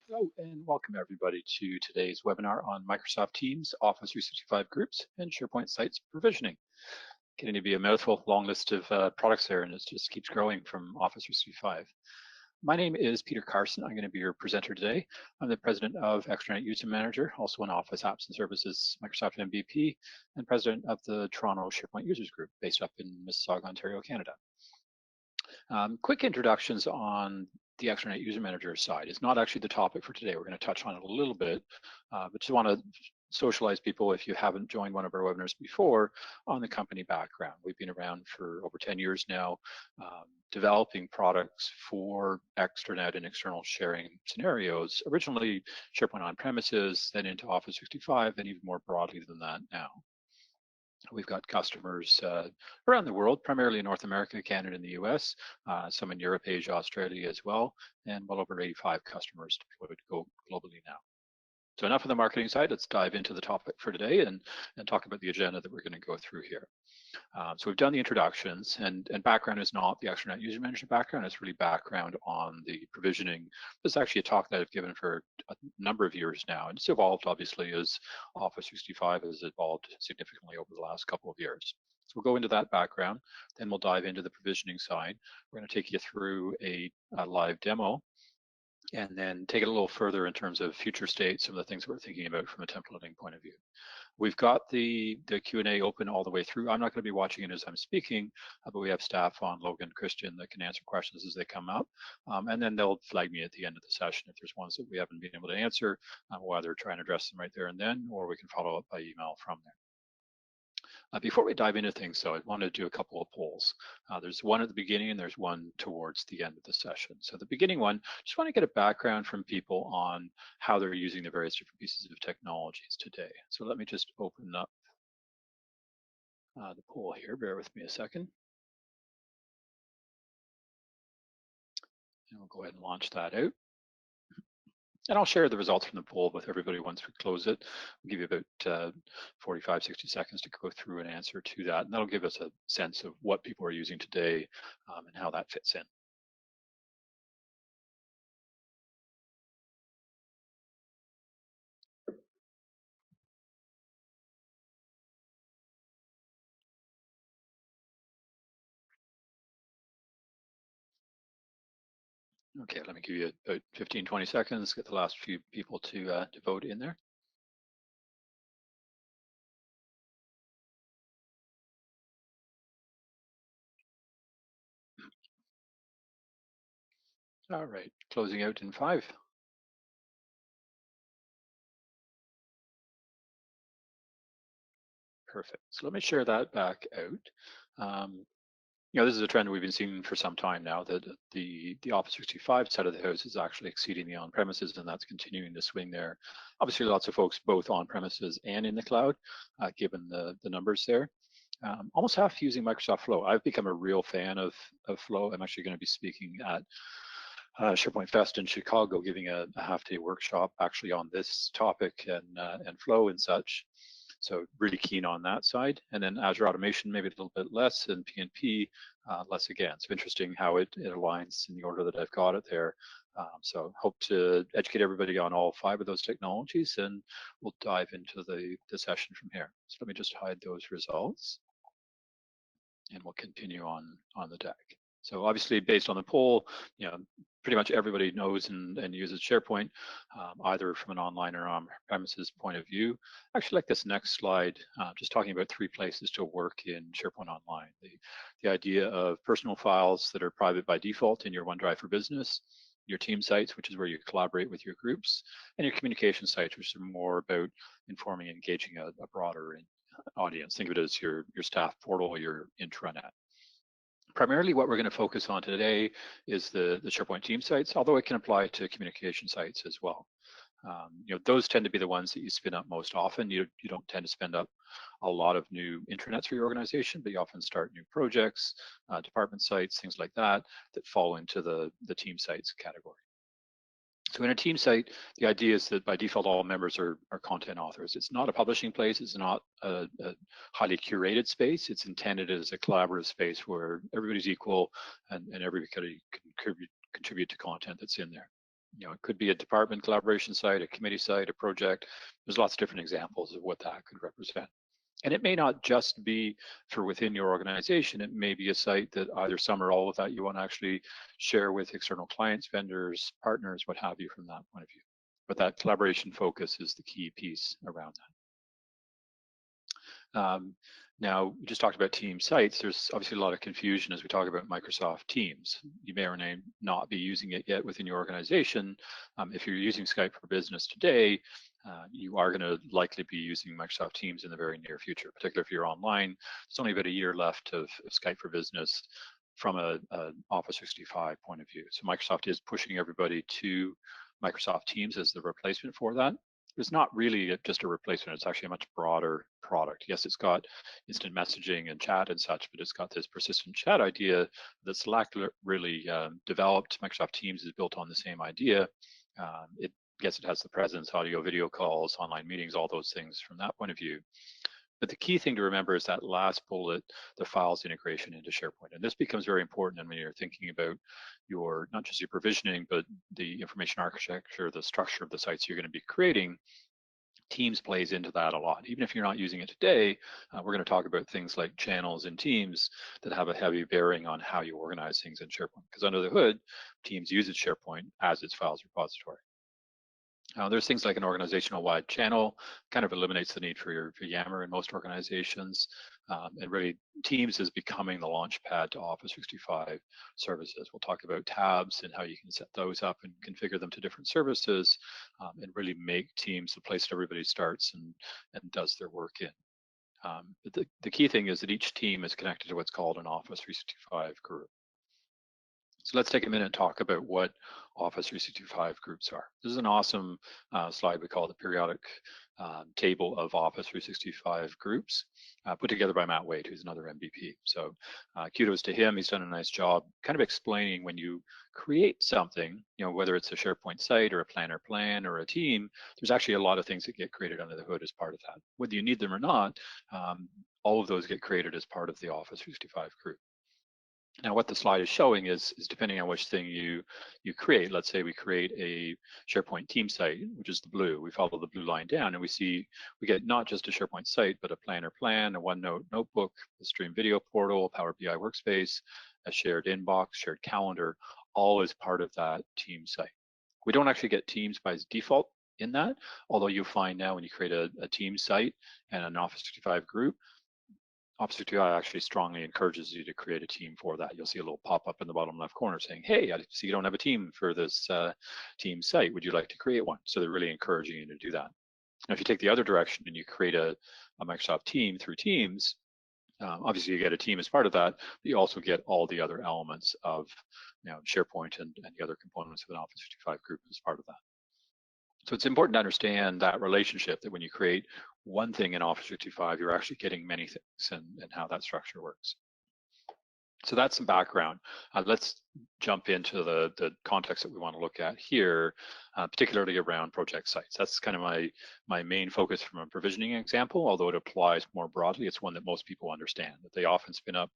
Hello and welcome everybody to today's webinar on Microsoft Teams, Office 365 groups, and SharePoint sites provisioning. Getting to be a mouthful, long list of products there, and it just keeps growing from Office 365. My name is Peter Carson. I'm going to be your presenter today. I'm the president of Extranet User Manager, also an Office Apps and Services Microsoft MVP, and president of the Toronto SharePoint Users Group based up in Mississauga, Ontario, Canada. Quick introductions on the Extranet User Manager side is not actually the topic for today. We're going to touch on it a little bit, but just want to socialize people, if you haven't joined one of our webinars before, on the company background. We've been around for over 10 years now, developing products for extranet and external sharing scenarios. Originally SharePoint on-premises, then into Office 365, and even more broadly than that now. We've got customers around the world, primarily in North America, Canada, and the US, some in Europe, Asia, Australia as well, and well over 85 customers deployed globally now. So enough of the marketing side, let's dive into the topic for today and talk about the agenda that we're going to go through here. So we've done the introductions, and background is not the Extranet User Manager background, it's really background on the provisioning. This is actually a talk that I've given for a number of years now, and it's evolved obviously as Office 365 has evolved significantly over the last couple of years. So we'll go into that background, then we'll dive into the provisioning side. We're going to take you through a live demo, and then take it a little further in terms of future state, some of the things we're thinking about from a templating point of view. We've got the Q&A open all the way through. I'm not going to be watching it as I'm speaking, but we have staff on, Logan, Christian, that can answer questions as they come up. And then they'll flag me at the end of the session if there's ones that we haven't been able to answer, we'll either try and address them right there and then, or we can follow up by email from there. Before we dive into things, though, I want to do a couple of polls. There's one at the beginning and there's one towards the end of the session. So the beginning one, just want to get a background from people on how they're using the various different pieces of technologies today. So let me just open up the poll here. Bear with me a second. And we'll go ahead and launch that out. And I'll share the results from the poll with everybody once we close it. We'll give you about 45, 60 seconds to go through and answer to that. And that'll give us a sense of what people are using today and how that fits in. Okay, let me give you about 15, 20 seconds, get the last few people to vote in there. All right, closing out in 5. Perfect. So let me share that back out. You know, this is a trend we've been seeing for some time now, that the Office 365 side of the house is actually exceeding the on-premises, and that's continuing to swing there. Obviously, lots of folks both on-premises and in the cloud, given the numbers there. Almost half using Microsoft Flow. I've become a real fan of Flow. I'm actually going to be speaking at SharePoint Fest in Chicago, giving a half-day workshop actually on this topic and Flow and such. So really keen on that side. And then Azure Automation, maybe a little bit less, and PNP less again. So interesting how it aligns in the order that I've got it there. So hope to educate everybody on all 5 of those technologies, and we'll dive into the session from here. So let me just hide those results, and we'll continue on the deck. So obviously, based on the poll, you know, pretty much everybody knows and uses SharePoint, either from an online or on-premises point of view. I actually like this next slide, just talking about 3 places to work in SharePoint Online. The idea of personal files that are private by default in your OneDrive for Business, your team sites, which is where you collaborate with your groups, and your communication sites, which are more about informing and engaging a broader audience. Think of it as your staff portal, your intranet. Primarily what we're going to focus on today is the SharePoint team sites, although it can apply to communication sites as well. You know, those tend to be the ones that you spin up most often. You don't tend to spin up a lot of new intranets for your organization, but you often start new projects, department sites, things like that, that fall into the team sites category. So in a team site, the idea is that by default, all members are content authors. It's not a publishing place. It's not a highly curated space. It's intended as a collaborative space where everybody's equal and everybody can contribute to content that's in there. It could be a department collaboration site, a committee site, a project. There's lots of different examples of what that could represent. And it may not just be for within your organization. It may be a site that either some or all of that you want to actually share with external clients, vendors, partners, what have you from that point of view. But that collaboration focus is the key piece around that. Now, we just talked about team sites. There's obviously a lot of confusion as we talk about Microsoft Teams. You may or may not be using it yet within your organization. If you're using Skype for Business today, you are going to likely be using Microsoft Teams in the very near future, particularly if you're online. There's only about a year left of Skype for Business from a Office 365 point of view. So Microsoft is pushing everybody to Microsoft Teams as the replacement for that. It's not really just a replacement. It's actually a much broader product. Yes, it's got instant messaging and chat and such, but it's got this persistent chat idea that Slack really developed. Microsoft Teams is built on the same idea. It has the presence, audio, video calls, online meetings, all those things from that point of view. But the key thing to remember is that last bullet, the files integration into SharePoint. And this becomes very important when you're thinking about your, not just your provisioning, but the information architecture, the structure of the sites you're going to be creating. Teams plays into that a lot. Even if you're not using it today, we're going to talk about things like channels in Teams that have a heavy bearing on how you organize things in SharePoint. Because under the hood, Teams uses SharePoint as its files repository. There's things like an organizational-wide channel, kind of eliminates the need for Yammer in most organizations. And really, Teams is becoming the launch pad to Office 365 services. We'll talk about tabs and how you can set those up and configure them to different services and really make Teams the place that everybody starts and does their work in. But the key thing is that each team is connected to what's called an Office 365 group. So let's take a minute and talk about what Office 365 groups are. This is an awesome slide we call the periodic table of Office 365 groups, put together by Matt Wade, who's another MVP. So kudos to him. He's done a nice job kind of explaining when you create something, whether it's a SharePoint site or a planner plan or a team, there's actually a lot of things that get created under the hood as part of that. Whether you need them or not, all of those get created as part of the Office 365 group. Now, what the slide is showing is depending on which thing you create. Let's say we create a SharePoint team site, which is the blue. We follow the blue line down, and we get not just a SharePoint site, but a planner plan, a OneNote notebook, a stream video portal, Power BI workspace, a shared inbox, shared calendar, all as part of that team site. We don't actually get Teams by default in that, although you'll find now when you create a team site and an Office 365 group, Office 365 actually strongly encourages you to create a team for that. You'll see a little pop-up in the bottom left corner saying, hey, I see you don't have a team for this team site. Would you like to create one? So they're really encouraging you to do that. Now, if you take the other direction and you create a Microsoft team through Teams, obviously you get a team as part of that, but you also get all the other elements of SharePoint and the other components of an Office 365 group as part of that. So it's important to understand that relationship, that when you create one thing in Office 365, you're actually getting many things and how that structure works. So that's some background. Let's jump into the context that we want to look at here, particularly around project sites. That's kind of my main focus from a provisioning example, although it applies more broadly. It's one that most people understand, that they often spin up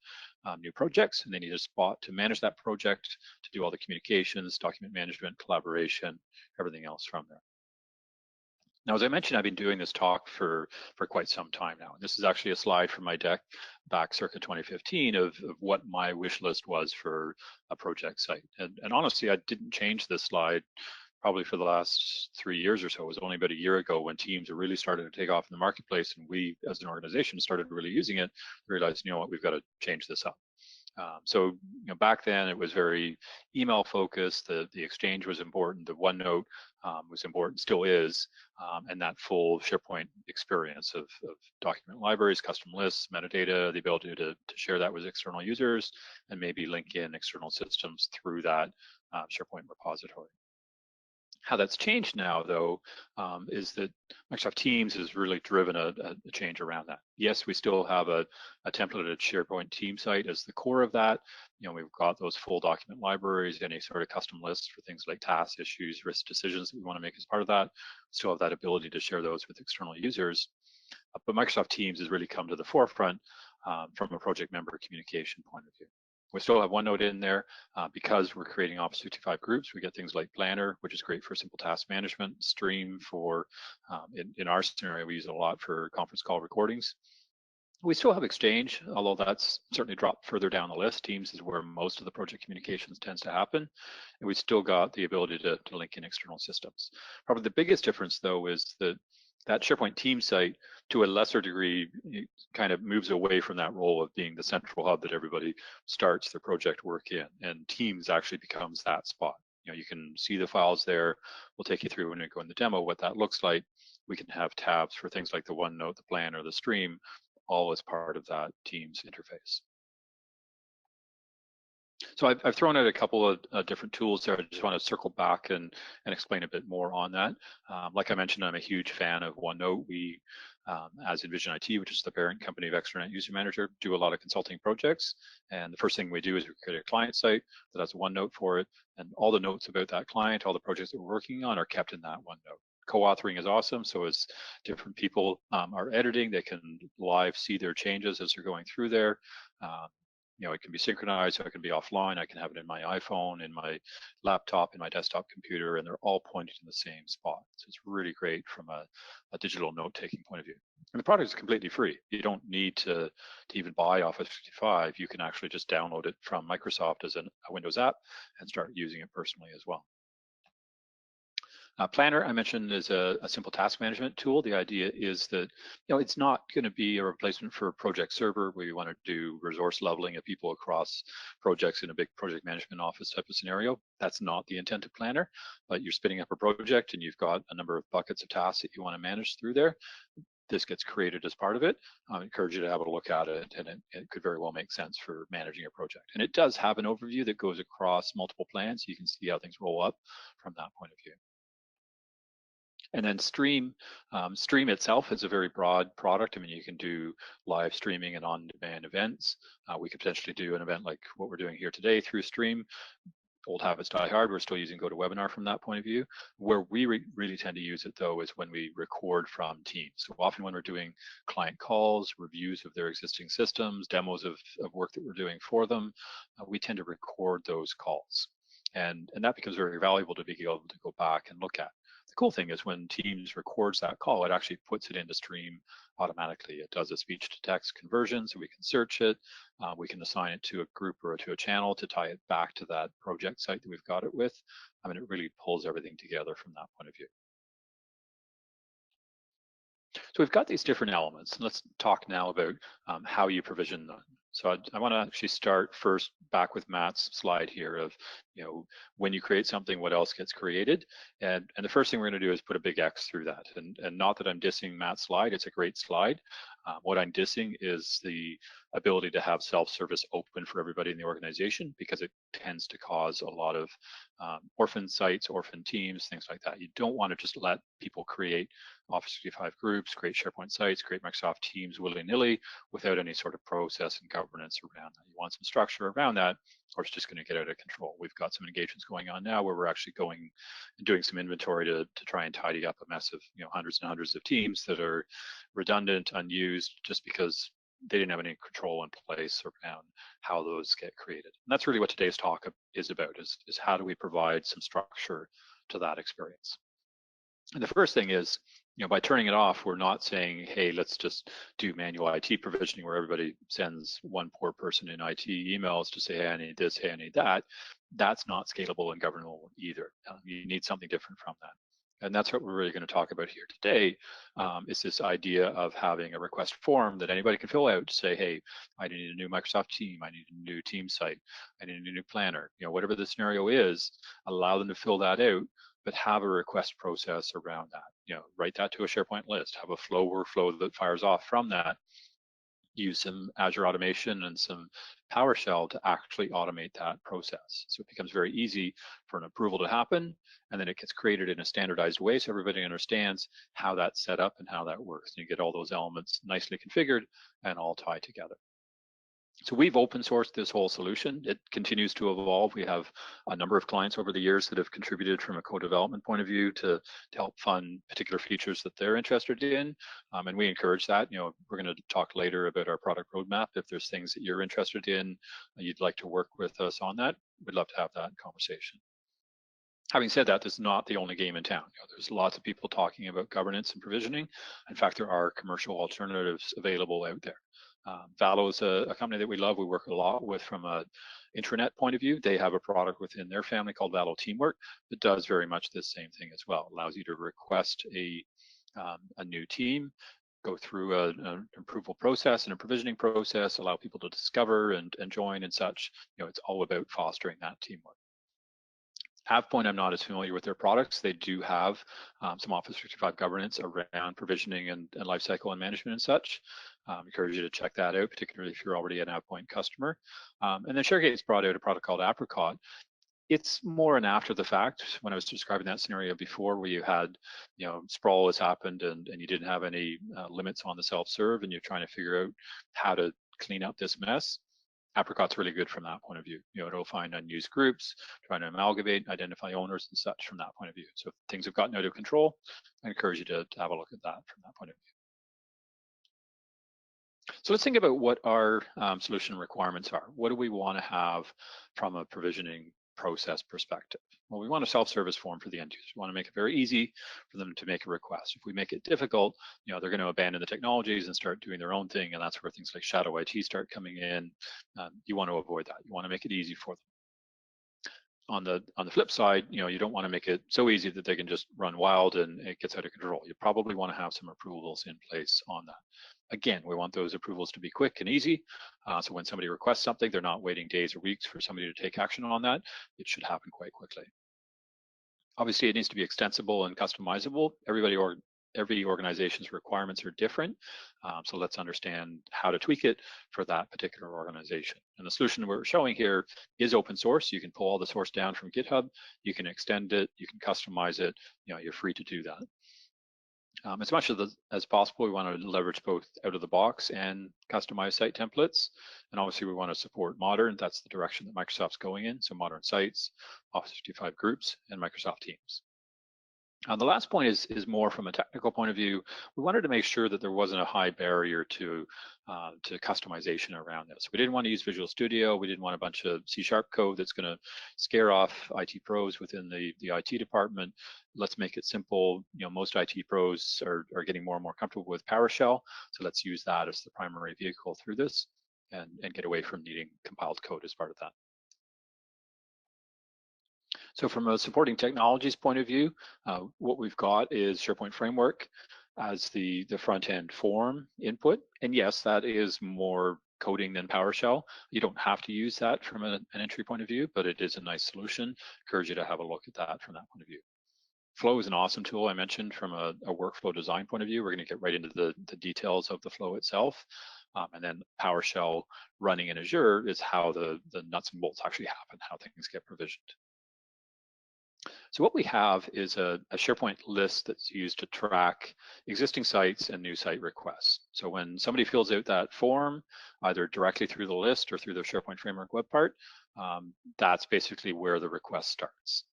new projects and they need a spot to manage that project, to do all the communications, document management, collaboration, everything else from there. Now, as I mentioned, I've been doing this talk for quite some time now. And this is actually a slide from my deck back circa 2015 of what my wish list was for a project site. And honestly, I didn't change this slide probably for the last 3 years or so. It was only about a year ago when Teams really started to take off in the marketplace and we as an organization started really using it, realized, you know what, we've got to change this up. So back then it was very email focused. The Exchange was important. The OneNote was important, still is, and that full SharePoint experience of document libraries, custom lists, metadata, the ability to share that with external users, and maybe link in external systems through that SharePoint repository. How that's changed now, though, is that Microsoft Teams has really driven a change around that. Yes, we still have a templated SharePoint team site as the core of that. We've got those full document libraries, any sort of custom lists for things like tasks, issues, risk decisions that we want to make as part of that. Still have that ability to share those with external users. But Microsoft Teams has really come to the forefront from a project member communication point of view. We still have OneNote in there because we're creating Office 365 groups. We get things like Planner, which is great for simple task management, Stream for, in our scenario, we use it a lot for conference call recordings. We still have Exchange, although that's certainly dropped further down the list. Teams is where most of the project communications tends to happen. And we still got the ability to link in external systems. Probably the biggest difference, though, is that SharePoint team site, to a lesser degree, kind of moves away from that role of being the central hub that everybody starts their project work in. And Teams actually becomes that spot. You can see the files there. We'll take you through when we go in the demo what that looks like. We can have tabs for things like the OneNote, the Planner, the Stream, all as part of that Teams interface. So I've thrown out a couple of different tools there. I just want to circle back and explain a bit more on that. Like I mentioned, I'm a huge fan of OneNote. We, as Envision IT, which is the parent company of Extranet User Manager, do a lot of consulting projects. And the first thing we do is we create a client site that has a OneNote for it. And all the notes about that client, all the projects that we're working on are kept in that OneNote. Co-authoring is awesome. So as different people are editing, they can live see their changes as they're going through there. It can be synchronized, so it can be offline. I can have it in my iPhone, in my laptop, in my desktop computer, and they're all pointed in the same spot. So it's really great from a digital note-taking point of view. And the product is completely free. You don't need to even buy Office 365. You can actually just download it from Microsoft as a Windows app and start using it personally as well. Planner, I mentioned, is a simple task management tool. The idea is that it's not going to be a replacement for Project Server, where you want to do resource leveling of people across projects in a big project management office type of scenario. That's not the intent of Planner, but you're spinning up a project and you've got a number of buckets of tasks that you want to manage through there. This gets created as part of it. I encourage you to have a look at it, and it could very well make sense for managing a project. And it does have an overview that goes across multiple plans. You can see how things roll up from that point of view. And then Stream itself is a very broad product. I mean, you can do live streaming and on-demand events. We could potentially do an event like what we're doing here today through Stream. Old habits die hard. We're still using GoToWebinar from that point of view. Where we really tend to use it, though, is when we record from Teams. So often when we're doing client calls, reviews of their existing systems, demos of work that we're doing for them, we tend to record those calls. And that becomes very valuable to be able to go back and look at. The cool thing is when Teams records that call, it actually puts it into Stream automatically. It does a speech to text conversion, so we can search it. We can assign it to a group or to a channel to tie it back to that project site that we've got it with. I mean, it really pulls everything together from that point of view. So we've got these different elements. Let's talk now about how you provision them. So I want to actually start first back with Matt's slide here of, when you create something, what else gets created? And the first thing we're going to do is put a big X through that. And not that I'm dissing Matt's slide, it's a great slide. What I'm dissing is the ability to have self-service open for everybody in the organization, because it tends to cause a lot of orphan sites, orphan teams, things like that. You don't want to just let people create Office 365 groups, create SharePoint sites, create Microsoft Teams willy-nilly without any sort of process and governance around that. You want some structure around that, or it's just going to get out of control. We've got some engagements going on now where we're actually going and doing some inventory to try and tidy up a mess of hundreds and hundreds of teams that are redundant, unused, just because they didn't have any control in place around how those get created. And that's really what today's talk is about, is how do we provide some structure to that experience. And the first thing is, by turning it off, we're not saying, hey, let's just do manual IT provisioning where everybody sends one poor person in IT emails to say, hey, I need this, hey, I need that. That's not scalable and governable either. You need something different from that. And that's what we're really going to talk about here today, is this idea of having a request form that anybody can fill out to say, hey, I need a new Microsoft team, I need a new team site, I need a new planner, whatever the scenario is, allow them to fill that out, but have a request process around that. Write that to a SharePoint list, have a flow workflow that fires off from that, use some Azure Automation and some PowerShell to actually automate that process. So it becomes very easy for an approval to happen, and then it gets created in a standardized way so everybody understands how that's set up and how that works. And you get all those elements nicely configured and all tied together. So we've open sourced this whole solution. It continues to evolve. We have a number of clients over the years that have contributed from a co-development point of view to help fund particular features that they're interested in. And we encourage that. We're going to talk later about our product roadmap. If there's things that you're interested in, you'd like to work with us on that, we'd love to have that conversation. Having said that, this is not the only game in town. There's lots of people talking about governance and provisioning. In fact, there are commercial alternatives available out there. Valo is a company that we love. We work a lot with from an intranet point of view. They have a product within their family called Valo Teamwork that does very much the same thing as well. It allows you to request a new team, go through an approval process and a provisioning process, allow people to discover and join and such. It's all about fostering that teamwork. AvePoint, I'm not as familiar with their products. They do have some Office 365 governance around provisioning and lifecycle and management and such. Encourage you to check that out, particularly if you're already an AvePoint customer. And then ShareGate's brought out a product called Apricot. It's more an after the fact. When I was describing that scenario before, where you had, sprawl has happened and you didn't have any limits on the self-serve, and you're trying to figure out how to clean up this mess. Apricot's really good from that point of view. It'll find unused groups, trying to amalgamate, identify owners and such from that point of view. So if things have gotten out of control, I encourage you to have a look at that from that point of view. So let's think about what our solution requirements are. What do we want to have from a provisioning process perspective? Well, we want a self-service form for the end user. We want to make it very easy for them to make a request. If we make it difficult, they're going to abandon the technologies and start doing their own thing, and that's where things like shadow IT start coming in. You want to avoid that. You want to make it easy for them. On the flip side, you don't want to make it so easy that they can just run wild and it gets out of control. You probably want to have some approvals in place on that. Again, we want those approvals to be quick and easy. So when somebody requests something, they're not waiting days or weeks for somebody to take action on that. It should happen quite quickly. Obviously, it needs to be extensible and customizable. Every organization's requirements are different. So let's understand how to tweak it for that particular organization. And the solution we're showing here is open source. You can pull all the source down from GitHub. You can extend it. You can customize it. You're free to do that. As much as possible, we want to leverage both out of the box and customized site templates. And obviously, we want to support modern. That's the direction that Microsoft's going in. So modern sites, Office 365 groups, and Microsoft Teams. The last point is more from a technical point of view. We wanted to make sure that there wasn't a high barrier to customization around this. We didn't want to use Visual Studio. We didn't want a bunch of C# code that's going to scare off IT pros within the IT department. Let's make it simple. Most IT pros are getting more and more comfortable with PowerShell. So let's use that as the primary vehicle through this and get away from needing compiled code as part of that. So from a supporting technologies point of view, what we've got is SharePoint Framework as the front-end form input. And yes, that is more coding than PowerShell. You don't have to use that from an entry point of view, but it is a nice solution. Encourage you to have a look at that from that point of view. Flow is an awesome tool I mentioned from a workflow design point of view. We're going to get right into the details of the flow itself. And then PowerShell running in Azure is how the nuts and bolts actually happen, how things get provisioned. So what we have is a SharePoint list that's used to track existing sites and new site requests. So when somebody fills out that form, either directly through the list or through the SharePoint Framework web part, that's basically where the request starts.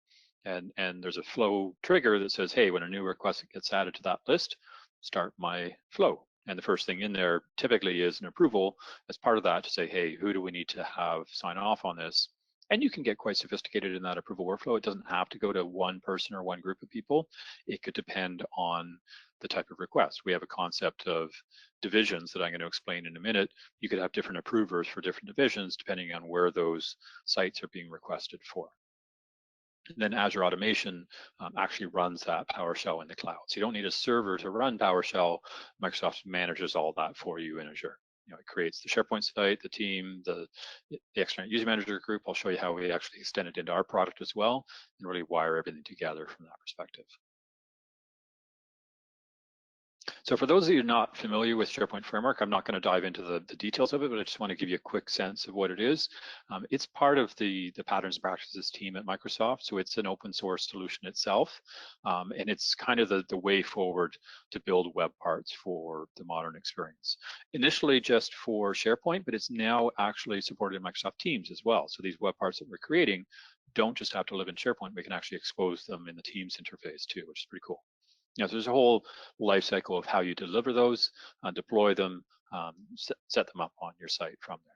And there's a flow trigger that says, hey, when a new request gets added to that list, start my flow. And the first thing in there typically is an approval as part of that to say, hey, who do we need to have sign off on this? And you can get quite sophisticated in that approval workflow. It doesn't have to go to one person or one group of people. It could depend on the type of request. We have a concept of divisions that I'm going to explain in a minute. You could have different approvers for different divisions depending on where those sites are being requested for. And then Azure Automation actually runs that PowerShell in the cloud. So you don't need a server to run PowerShell. Microsoft manages all that for you in Azure. It creates the SharePoint site, the team, the external user manager group. I'll show you how we actually extend it into our product as well and really wire everything together from that perspective. So for those of you not familiar with SharePoint Framework, I'm not going to dive into the details of it, but I just want to give you a quick sense of what it is. It's part of the Patterns and Practices team at Microsoft, so it's an open source solution itself, and it's kind of the way forward to build web parts for the modern experience. Initially just for SharePoint, but it's now actually supported in Microsoft Teams as well. So these web parts that we're creating don't just have to live in SharePoint, we can actually expose them in the Teams interface too, which is pretty cool. So there's a whole life cycle of how you deliver those, deploy them, set them up on your site from there.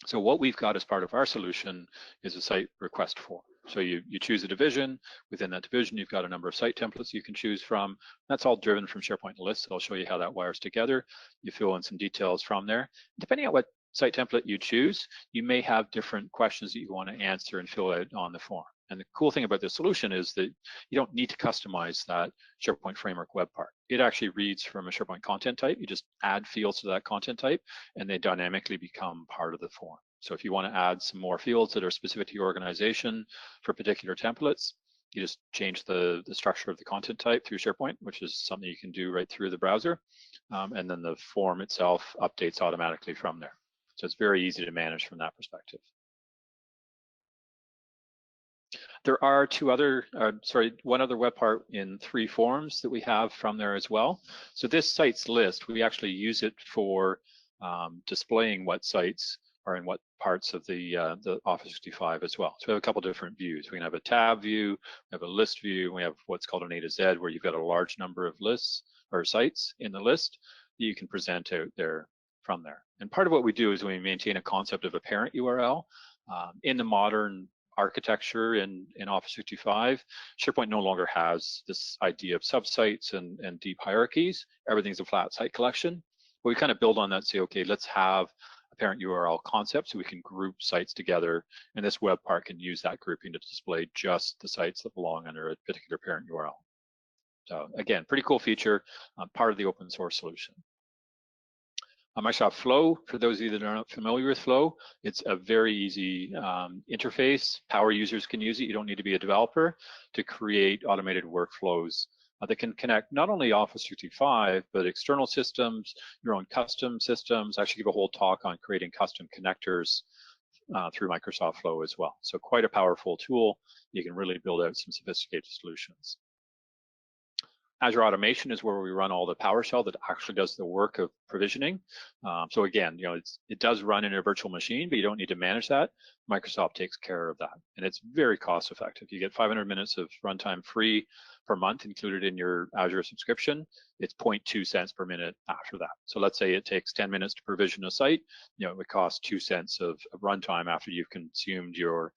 So what we've got as part of our solution is a site request form. So you choose a division. Within that division, you've got a number of site templates you can choose from. That's all driven from SharePoint lists. I'll show you how that wires together. You fill in some details from there. Depending on what site template you choose, you may have different questions that you want to answer and fill out on the form. And the cool thing about this solution is that you don't need to customize that SharePoint Framework web part. It actually reads from a SharePoint content type. You just add fields to that content type, and they dynamically become part of the form. So if you want to add some more fields that are specific to your organization for particular templates, you just change the structure of the content type through SharePoint, which is something you can do right through the browser. And then the form itself updates automatically from there. So it's very easy to manage from that perspective. There are one other web part in 3 forms that we have from there as well. So this sites list, we actually use it for displaying what sites are in what parts of the Office 365 as well. So we have a couple different views. We can have a tab view, we have a list view, and we have what's called an A to Z, where you've got a large number of lists or sites in the list that you can present out there from there. And part of what we do is we maintain a concept of a parent URL. In the modern architecture in Office 365, SharePoint no longer has this idea of subsites and deep hierarchies. Everything's a flat site collection. But we kind of build on that and say, okay, let's have a parent URL concept so we can group sites together, and this web part can use that grouping to display just the sites that belong under a particular parent URL. So again, pretty cool feature, part of the open source solution. Microsoft Flow, for those of you that are not familiar with Flow, it's a very easy interface. Power users can use it. You don't need to be a developer to create automated workflows that can connect not only Office 365, but external systems, your own custom systems. I actually give a whole talk on creating custom connectors through Microsoft Flow as well. So quite a powerful tool. You can really build out some sophisticated solutions. Azure Automation is where we run all the PowerShell that actually does the work of provisioning. So again, it does run in a virtual machine, but you don't need to manage that. Microsoft takes care of that, and it's very cost effective. You get 500 minutes of runtime free per month included in your Azure subscription. It's 0.2 cents per minute after that. So let's say it takes 10 minutes to provision a site. It would cost 2 cents of runtime after you've consumed your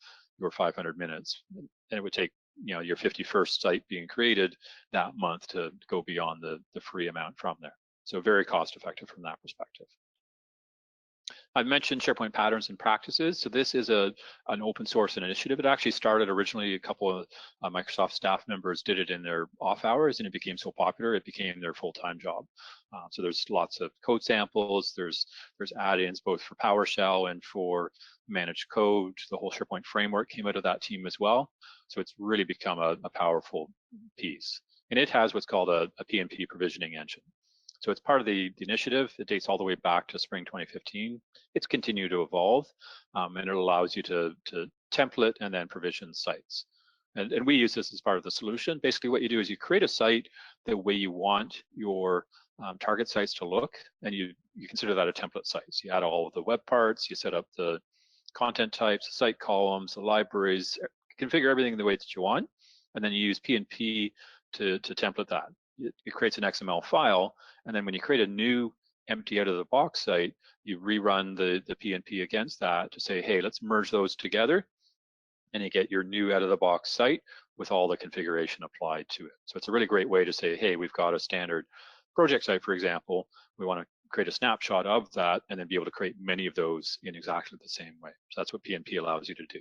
500 minutes, and it would take your 51st site being created that month to go beyond the free amount from there. So very cost effective from that perspective. I mentioned SharePoint Patterns and Practices. So this is an open source initiative. It actually started originally, a couple of Microsoft staff members did it in their off hours, and it became so popular it became their full-time job. So there's lots of code samples, there's add-ins both for PowerShell and for managed code. The whole SharePoint framework came out of that team as well. So it's really become a powerful piece. And it has what's called a PnP provisioning engine. So it's part of the initiative. It dates all the way back to spring 2015. It's continued to evolve, and it allows you to template and then provision sites. And we use this as part of the solution. Basically what you do is you create a site the way you want your target sites to look, and you consider that a template site. So you add all of the web parts, you set up the content types, the site columns, the libraries, configure everything the way that you want, and then you use PnP to template that. It creates an XML file, and then when you create a new empty out of the box site, you rerun the PnP against that to say, hey, let's merge those together, and you get your new out of the box site with all the configuration applied to it. So it's a really great way to say, hey, we've got a standard project site, for example, we want to create a snapshot of that and then be able to create many of those in exactly the same way. So that's what PnP allows you to do.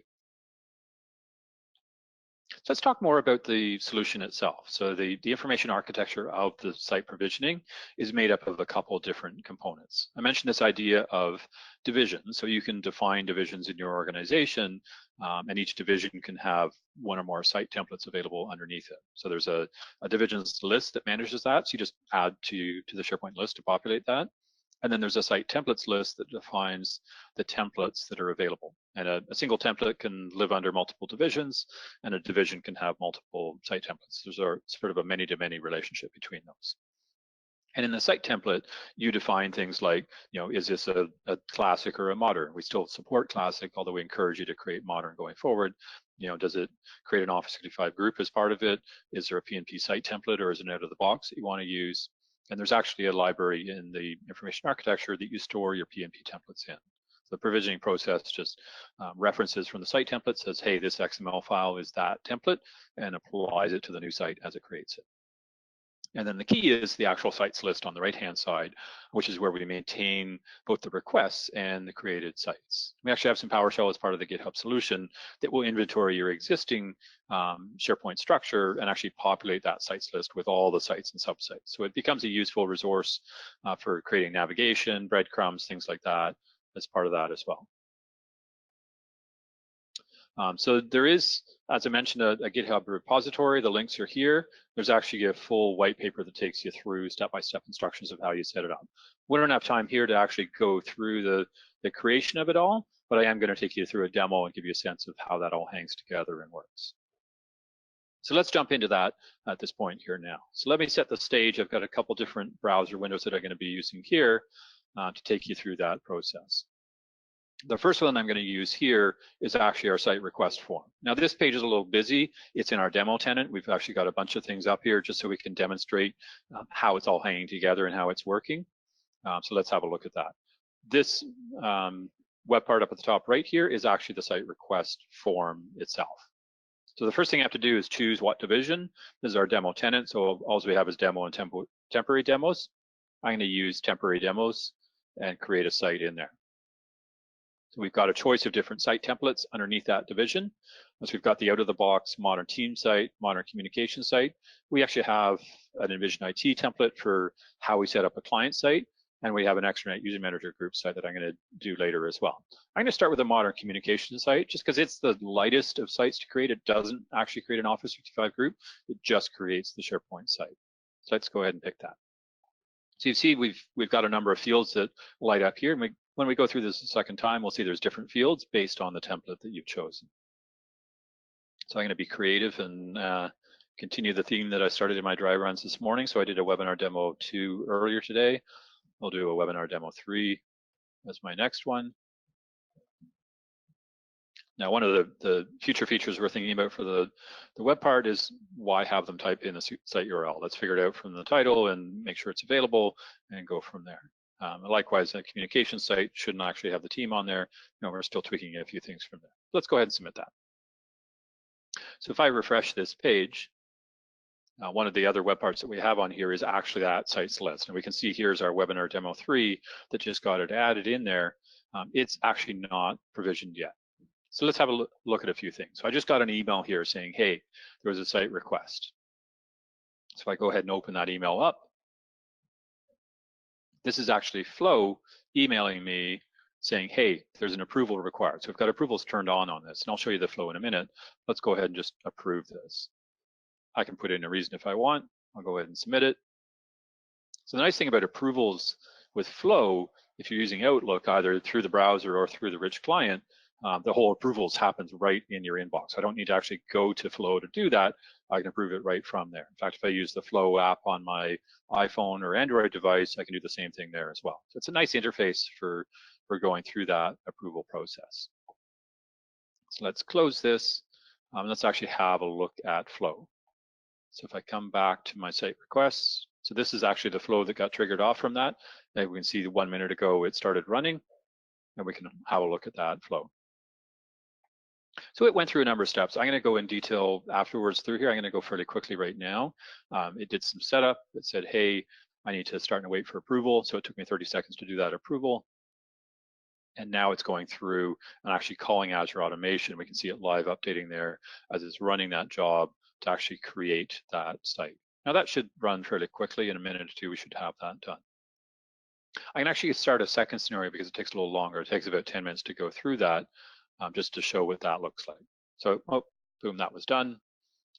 So let's talk more about the solution itself. So the information architecture of the site provisioning is made up of a couple of different components. I mentioned this idea of divisions. So you can define divisions in your organization, and each division can have one or more site templates available underneath it. So there's a divisions list that manages that. So you just add to the SharePoint list to populate that. And then there's a site templates list that defines the templates that are available. And a single template can live under multiple divisions, and a division can have multiple site templates. There's sort of a many-to-many relationship between those. And in the site template, you define things like, is this a classic or a modern? We still support classic, although we encourage you to create modern going forward. Does it create an Office 365 group as part of it? Is there a PNP site template, or is it an out of the box that you want to use? And there's actually a library in the information architecture that you store your PNP templates in. So the provisioning process just references from the site template, says, hey, this XML file is that template, and applies it to the new site as it creates it. And then the key is the actual sites list on the right-hand side, which is where we maintain both the requests and the created sites. We actually have some PowerShell as part of the GitHub solution that will inventory your existing SharePoint structure and actually populate that sites list with all the sites and subsites. So it becomes a useful resource for creating navigation, breadcrumbs, things like that as part of that as well. So there is, as I mentioned, a GitHub repository. The links are here. There's actually a full white paper that takes you through step-by-step instructions of how you set it up. We don't have time here to actually go through the creation of it all, but I am going to take you through a demo and give you a sense of how that all hangs together and works. So let's jump into that at this point here now. So let me set the stage. I've got a couple different browser windows that I'm going to be using here to take you through that process. The first one I'm going to use here is actually our site request form. Now this page is a little busy. It's in our demo tenant. We've actually got a bunch of things up here just so we can demonstrate how it's all hanging together and how it's working. So let's have a look at that. This web part up at the top right here is actually the site request form itself. So the first thing I have to do is choose what division. This is our demo tenant. So all we have is demo and temporary demos. I'm going to use temporary demos and create a site in there. So we've got a choice of different site templates underneath that division. Once we've got the out-of-the-box modern team site, modern communication site, we actually have an Envision IT template for how we set up a client site, and we have an extranet user manager group site that I'm going to do later as well. I'm going to start with a modern communication site just because it's the lightest of sites to create. It doesn't actually create an Office 365 group. It just creates the SharePoint site. So let's go ahead and pick that. So you see we've got a number of fields that light up here. And when we go through this a second time, we'll see there's different fields based on the template that you've chosen. So I'm going to be creative and continue the theme that I started in my dry runs this morning. So I did a webinar demo 2 earlier today. I'll do a webinar demo 3 as my next one. Now, one of the future features we're thinking about for the web part is why have them type in the site URL. Let's figure it out from the title and make sure it's available and go from there. Likewise, a communication site shouldn't actually have the team on there. We're still tweaking a few things from there. Let's go ahead and submit that. So if I refresh this page, one of the other web parts that we have on here is actually that sites list. And we can see here's our webinar demo 3 that just got it added in there. It's actually not provisioned yet. So let's have a look at a few things. So I just got an email here saying, hey, there was a site request. So if I go ahead and open that email up, this is actually Flo emailing me saying, hey, there's an approval required. So we've got approvals turned on this, and I'll show you the flow in a minute. Let's go ahead and just approve this. I can put in a reason if I want. I'll go ahead and submit it. So the nice thing about approvals with Flow, if you're using Outlook, either through the browser or through the rich client, the whole approvals happens right in your inbox. I don't need to actually go to Flow to do that. I can approve it right from there. In fact, if I use the Flow app on my iPhone or Android device, I can do the same thing there as well. So it's a nice interface for going through that approval process. So let's close this. Let's actually have a look at Flow. So if I come back to my site requests, so this is actually the flow that got triggered off from that. And we can see 1 minute ago it started running, and we can have a look at that flow. So it went through a number of steps. I'm going to go in detail afterwards through here. I'm going to go fairly quickly right now. It did some setup. It said, hey, I need to start and wait for approval. So it took me 30 seconds to do that approval. And now it's going through and actually calling Azure Automation. We can see it live updating there as it's running that job to actually create that site. Now that should run fairly quickly. In a minute or two, we should have that done. I can actually start a second scenario because it takes a little longer. It takes about 10 minutes to go through that, just to show what that looks like. So, oh, boom, that was done.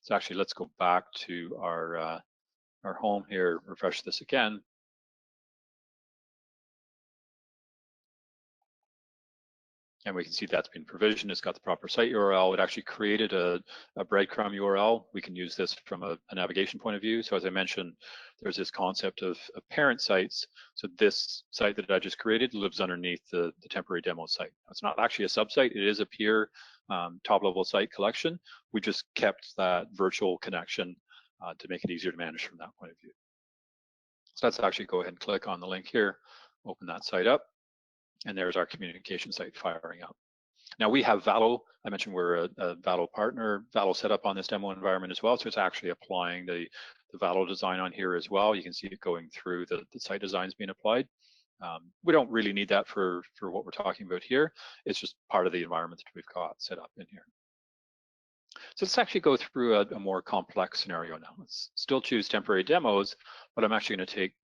So actually, let's go back to our home here, refresh this again. And we can see that's been provisioned. It's got the proper site URL. It actually created a breadcrumb URL. We can use this from a navigation point of view. So as I mentioned, there's this concept of parent sites. So this site that I just created lives underneath the temporary demo site. It's not actually a subsite. It is a peer top-level site collection. We just kept that virtual connection to make it easier to manage from that point of view. So let's actually go ahead and click on the link here, open that site up. And there's our communication site firing up. Now we have Valo. I mentioned we're a Valo partner. Valo set up on this demo environment as well. So it's actually applying the Valo design on here as well. You can see it going through the site designs being applied. We don't really need that for what we're talking about here. It's just part of the environment that we've got set up in here. So let's actually go through a more complex scenario now. Let's still choose temporary demos, but I'm actually going to take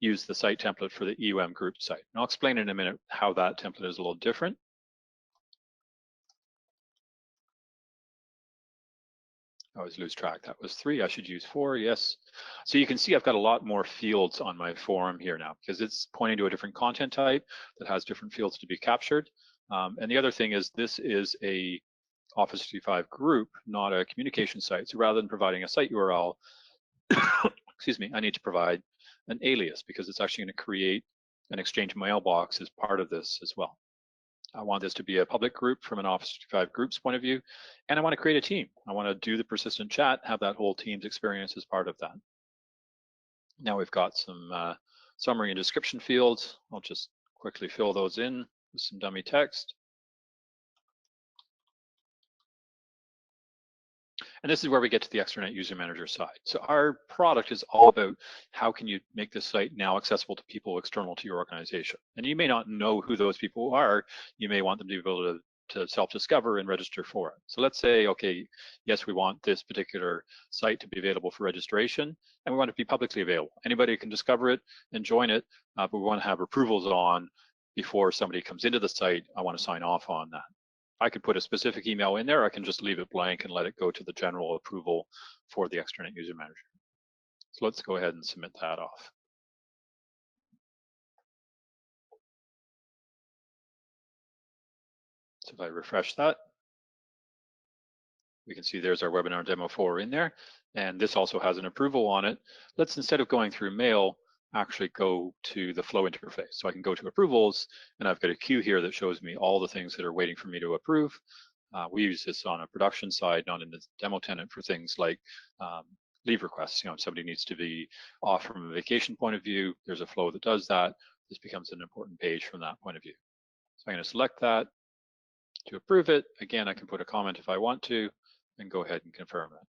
use the site template for the EUM group site. And I'll explain in a minute how that template is a little different. I always lose track. That was 3. I should use 4. Yes. So you can see I've got a lot more fields on my form here now because it's pointing to a different content type that has different fields to be captured. And the other thing is this is a Office 365 group, not a communication site. So rather than providing a site URL, excuse me, I need to provide an alias because it's actually going to create an Exchange mailbox as part of this as well. I want this to be a public group from an Office 365 groups point of view, and I want to create a team. I want to do the persistent chat, have that whole team's experience as part of that. Now we've got some summary and description fields. I'll just quickly fill those in with some dummy text. And this is where we get to the extranet user manager side. So our product is all about how can you make this site now accessible to people external to your organization. And you may not know who those people are. You may want them to be able to self-discover and register for it. So let's say, okay, yes, we want this particular site to be available for registration, and we want it to be publicly available. Anybody can discover it and join it, but we want to have approvals on before somebody comes into the site. I want to sign off on that. I could put a specific email in there. I can just leave it blank and let it go to the general approval for the extranet user manager. So let's go ahead and submit that off. So if I refresh that, we can see there's our webinar demo 4 in there. And this also has an approval on it. Let's, instead of going through mail, actually go to the flow interface. So I can go to approvals, and I've got a queue here that shows me all the things that are waiting for me to approve. We use this on a production side, not in the demo tenant, for things like leave requests. You know, if somebody needs to be off from a vacation point of view, there's a flow that does that. This becomes an important page from that point of view. So I'm going to select that to approve it. Again, I can put a comment if I want to, and go ahead and confirm that.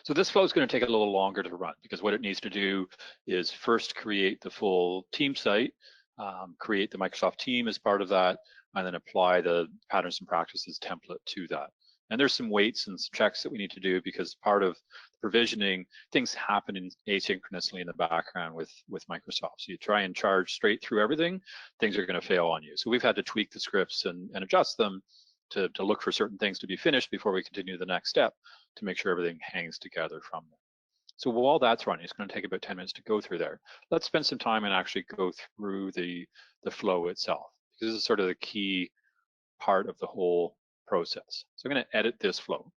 So this flow is going to take a little longer to run because what it needs to do is first create the full team site, create the Microsoft team as part of that, and then apply the patterns and practices template to that. And there's some weights and some checks that we need to do because part of provisioning, things happen asynchronously in the background with Microsoft. So you try and charge straight through everything, things are going to fail on you. So we've had to tweak the scripts and adjust them to look for certain things to be finished before we continue to the next step to make sure everything hangs together from there. So while that's running, it's going to take about 10 minutes to go through there. Let's spend some time and actually go through the flow itself, because this is sort of the key part of the whole process. So I'm going to edit this flow.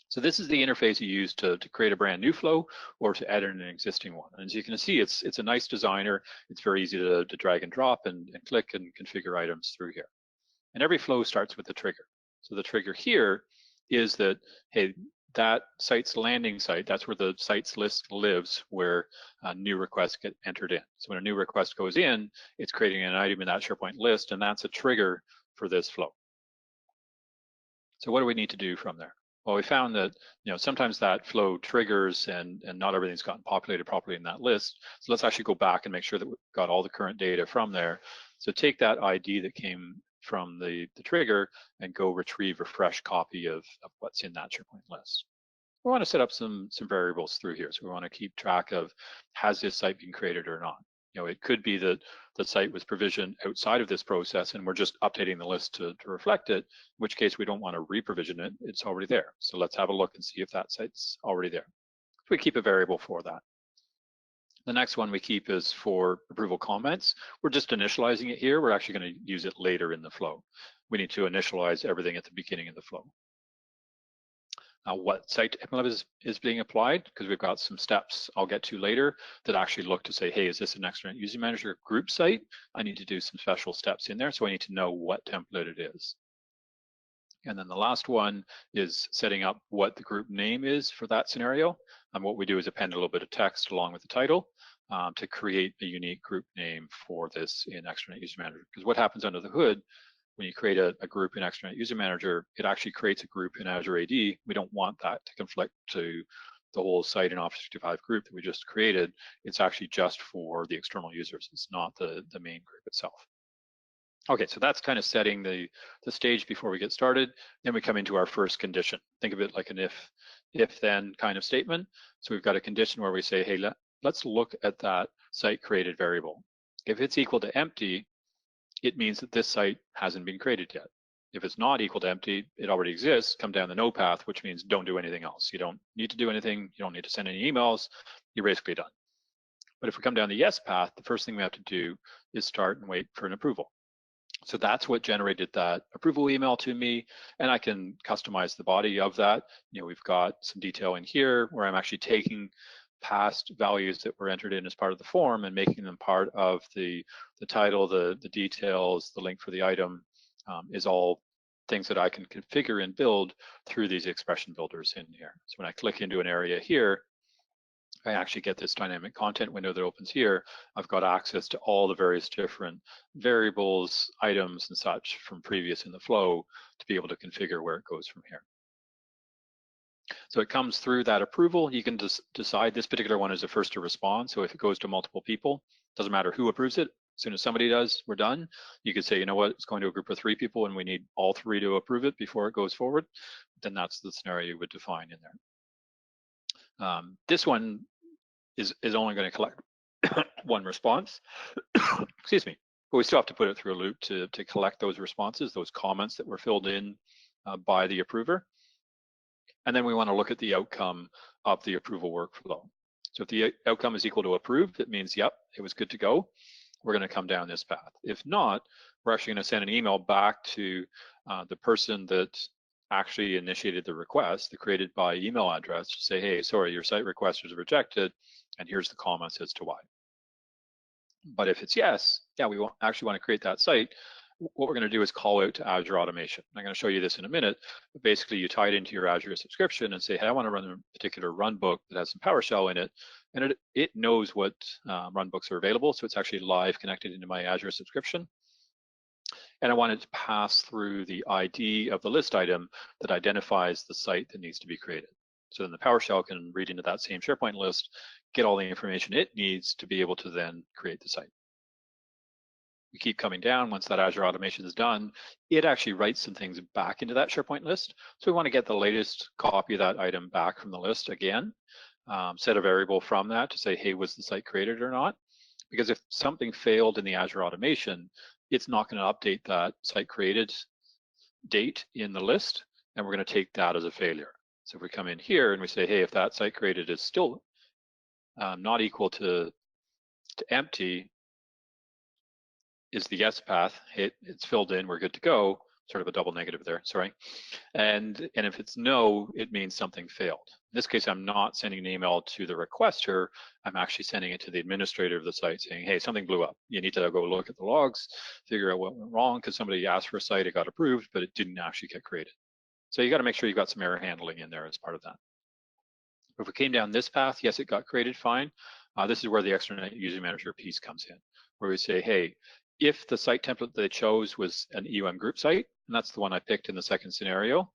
So this is the interface you use to create a brand new flow or to edit an existing one. And as you can see, it's a nice designer. It's very easy to drag and drop and click and configure items through here. And every flow starts with a trigger. So the trigger here is that, hey, that site's landing site, that's where the sites list lives, where new requests get entered in. So when a new request goes in, it's creating an item in that SharePoint list, and that's a trigger for this flow. So what do we need to do from there? Well, we found that sometimes that flow triggers and not everything's gotten populated properly in that list. So let's actually go back and make sure that we've got all the current data from there. So take that ID that came from the trigger and go retrieve a fresh copy of what's in that SharePoint list. We want to set up some variables through here. So we want to keep track of, has this site been created or not? It could be that the site was provisioned outside of this process and we're just updating the list to reflect it, in which case we don't want to re-provision it, it's already there. So let's have a look and see if that site's already there. So we keep a variable for that. The next one we keep is for approval comments. We're just initializing it here. We're actually going to use it later in the flow. We need to initialize everything at the beginning of the flow. What site template is being applied, because we've got some steps I'll get to later that actually look to say, hey, is this an external user manager group site? I need to do some special steps in there, so I need to know what template it is. And then the last one is setting up what the group name is for that scenario. And what we do is append a little bit of text along with the title to create a unique group name for this in external user manager. Because what happens under the hood, when you create a group in Extranet User Manager, it actually creates a group in Azure AD. We don't want that to conflict to the whole site in Office 365 group that we just created. It's actually just for the external users. It's not the main group itself. Okay, so that's kind of setting the stage before we get started. Then we come into our first condition. Think of it like an if-then kind of statement. So we've got a condition where we say, hey, let's look at that site created variable. If it's equal to empty, it means that this site hasn't been created yet. If it's not equal to empty, it already exists, come down the no path, which means don't do anything else. You don't need to do anything. You don't need to send any emails. You're basically done. But if we come down the yes path, the first thing we have to do is start and wait for an approval. So that's what generated that approval email to me, and I can customize the body of that. We've got some detail in here where I'm actually taking past values that were entered in as part of the form and making them part of the title, the details, the link for the item is all things that I can configure and build through these expression builders in here. So when I click into an area here, I actually get this dynamic content window that opens here. I've got access to all the various different variables, items, and such from previous in the flow to be able to configure where it goes from here. So it comes through that approval. You can just decide this particular one is the first to respond. So if it goes to multiple people, doesn't matter who approves it. As soon as somebody does, we're done. You could say, you know what, it's going to a group of 3 people and we need all 3 to approve it before it goes forward. Then that's the scenario you would define in there. This one is only going to collect one response. Excuse me. But we still have to put it through a loop to collect those responses, those comments that were filled in by the approver. And then we want to look at the outcome of the approval workflow. So if the outcome is equal to approved, it means, yep, it was good to go. We're going to come down this path. If not, we're actually going to send an email back to the person that actually initiated the request, the created by email address, to say, hey, sorry, your site request was rejected, and here's the comments as to why. But if it's yes, yeah, we actually want to create that site, what we're going to do is call out to Azure Automation. I'm going to show you this in a minute, but basically you tie it into your Azure subscription and say, hey, I want to run a particular runbook that has some PowerShell in it, and it knows what runbooks are available, so it's actually live connected into my Azure subscription. And I want it to pass through the ID of the list item that identifies the site that needs to be created. So then the PowerShell can read into that same SharePoint list, get all the information it needs to be able to then create the site. We keep coming down. Once that Azure Automation is done, it actually writes some things back into that SharePoint list. So we want to get the latest copy of that item back from the list again, set a variable from that to say, hey, was the site created or not? Because if something failed in the Azure Automation, it's not going to update that site created date in the list, and we're going to take that as a failure. So if we come in here and we say, hey, if that site created is still not equal to empty, is the yes path, it's filled in, we're good to go, sort of a double negative there, sorry. And if it's no, it means something failed. In this case, I'm not sending an email to the requester, I'm actually sending it to the administrator of the site saying, hey, something blew up. You need to go look at the logs, figure out what went wrong, because somebody asked for a site, it got approved, but it didn't actually get created. So you got to make sure you've got some error handling in there as part of that. If we came down this path, yes, it got created, fine. This is where the external user manager piece comes in, where we say, hey, if the site template they chose was an EUM group site, and that's the one I picked in the second scenario,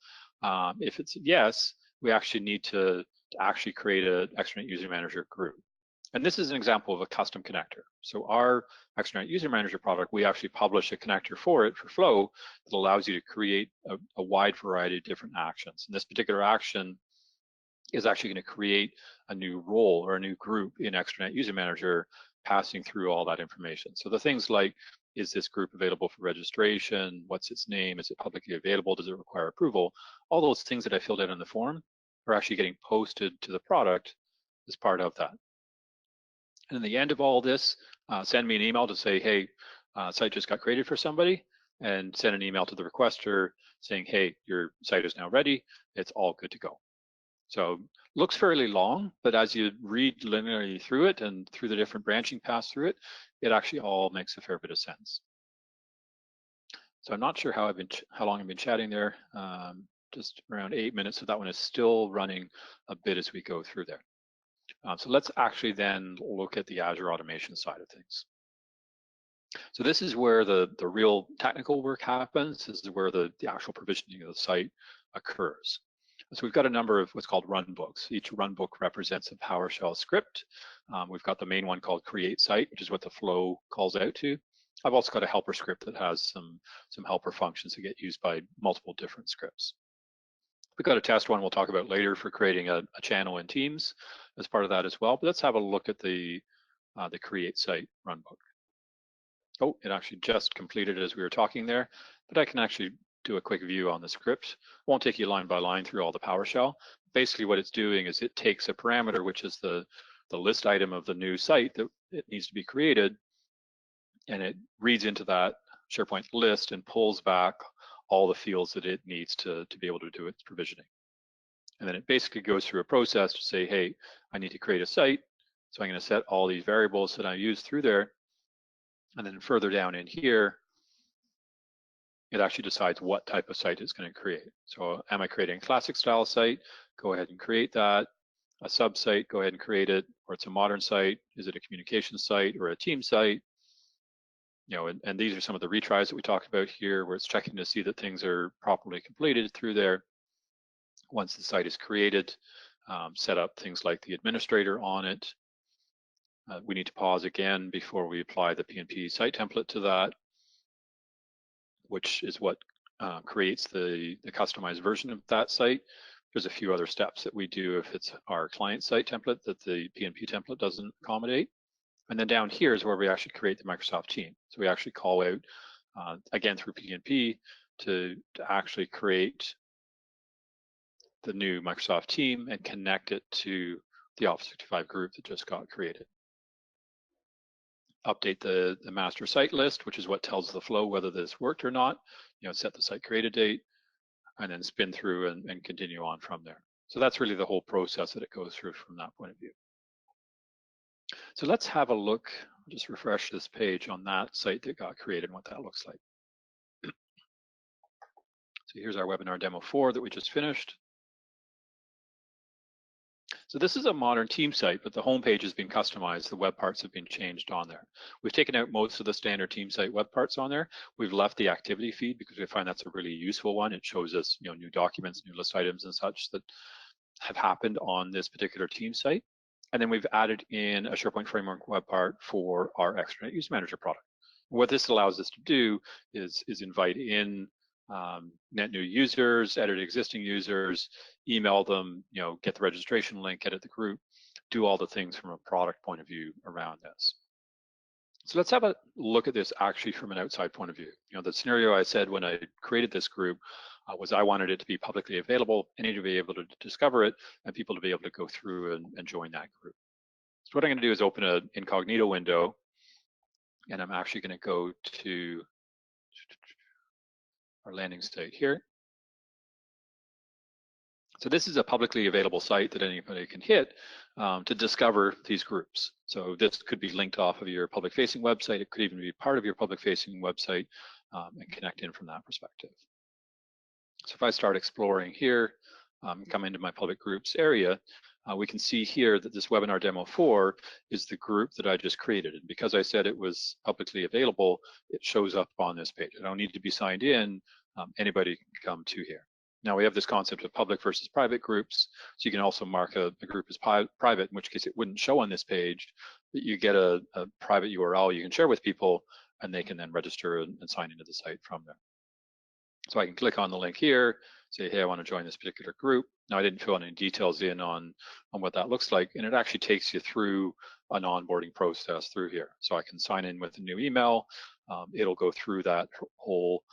If it's yes, we actually need to actually create an extranet user manager group. And this is an example of a custom connector. So our extranet user manager product, we actually publish a connector for it for Flow that allows you to create a wide variety of different actions. And this particular action is actually going to create a new role or a new group in extranet user manager, passing through all that information. So the things like, is this group available for registration? What's its name? Is it publicly available? Does it require approval? All those things that I filled out in the form are actually getting posted to the product as part of that. And in the end of all this, send me an email to say, hey, site just got created for somebody, and send an email to the requester saying, hey, your site is now ready. It's all good to go. So looks fairly long, but as you read linearly through it and through the different branching paths through it, it actually all makes a fair bit of sense. So I'm not sure how long I've been chatting there. Just around 8 minutes. So that one is still running a bit as we go through there. So let's actually then look at the Azure Automation side of things. So this is where the real technical work happens. This is where the actual provisioning of the site occurs. So we've got a number of what's called runbooks. Each runbook represents a PowerShell script. We've got the main one called create site, which is what the flow calls out to. I've also got a helper script that has some helper functions that get used by multiple different scripts. We've got a test one we'll talk about later for creating a channel in Teams as part of that as well. But let's have a look at the create site runbook. Oh, it actually just completed as we were talking there, but I can actually do a quick view on the script. Won't take you line by line through all the PowerShell. Basically what it's doing is it takes a parameter, which is the list item of the new site that it needs to be created, and it reads into that SharePoint list and pulls back all the fields that it needs to be able to do its provisioning. And then it basically goes through a process to say, hey, I need to create a site. So I'm going to set all these variables that I use through there. And then further down in here, it actually decides what type of site it's going to create. So am I creating a classic style site? Go ahead and create that. A sub site, go ahead and create it. Or it's a modern site. Is it a communication site or a team site? You know, and these are some of the retries that we talked about here, where it's checking to see that things are properly completed through there. Once the site is created, set up things like the administrator on it. We need to pause again before we apply the PNP site template to that, which is what creates the customized version of that site. There's a few other steps that we do if it's our client site template that the PNP template doesn't accommodate. And then down here is where we actually create the Microsoft team. So we actually call out, again through PNP, to actually create the new Microsoft team and connect it to the Office 365 group that just got created. Update the master site list, which is what tells the flow whether this worked or not. You know, set the site created date, and then spin through and continue on from there. So that's really the whole process that it goes through from that point of view. So let's have a look, just refresh this page on that site that got created and what that looks like. So here's our webinar demo 4 that we just finished. So this is a modern team site, but the homepage has been customized. The web parts have been changed on there. We've taken out most of the standard team site web parts on there. We've left the activity feed because we find that's a really useful one. It shows us, you know, new documents, new list items and such that have happened on this particular team site. And then we've added in a SharePoint Framework web part for our extranet user manager product. What this allows us to do is invite in net new users, edit existing users, email them, you know, get the registration link, edit the group, do all the things from a product point of view around this. So let's have a look at this actually from an outside point of view. You know, the scenario I said when I created this group was I wanted it to be publicly available, any to be able to discover it, and people to be able to go through and join that group. So what I'm going to do is open an incognito window, and I'm actually going to go to our landing site here. So this is a publicly available site that anybody can hit to discover these groups. So this could be linked off of your public-facing website. It could even be part of your public-facing website and connect in from that perspective. So if I start exploring here, come into my public groups area, we can see here that this webinar demo 4 is the group that I just created. And because I said it was publicly available, it shows up on this page. I don't need to be signed in. Anybody can come to here. Now we have this concept of public versus private groups. So you can also mark a group as private, in which case it wouldn't show on this page, but you get a private URL you can share with people, and they can then register and sign into the site from there. So I can click on the link here, say, hey, I want to join this particular group. Now I didn't fill any details in on what that looks like, and it actually takes you through an onboarding process through here. So I can sign in with a new email. It'll go through that whole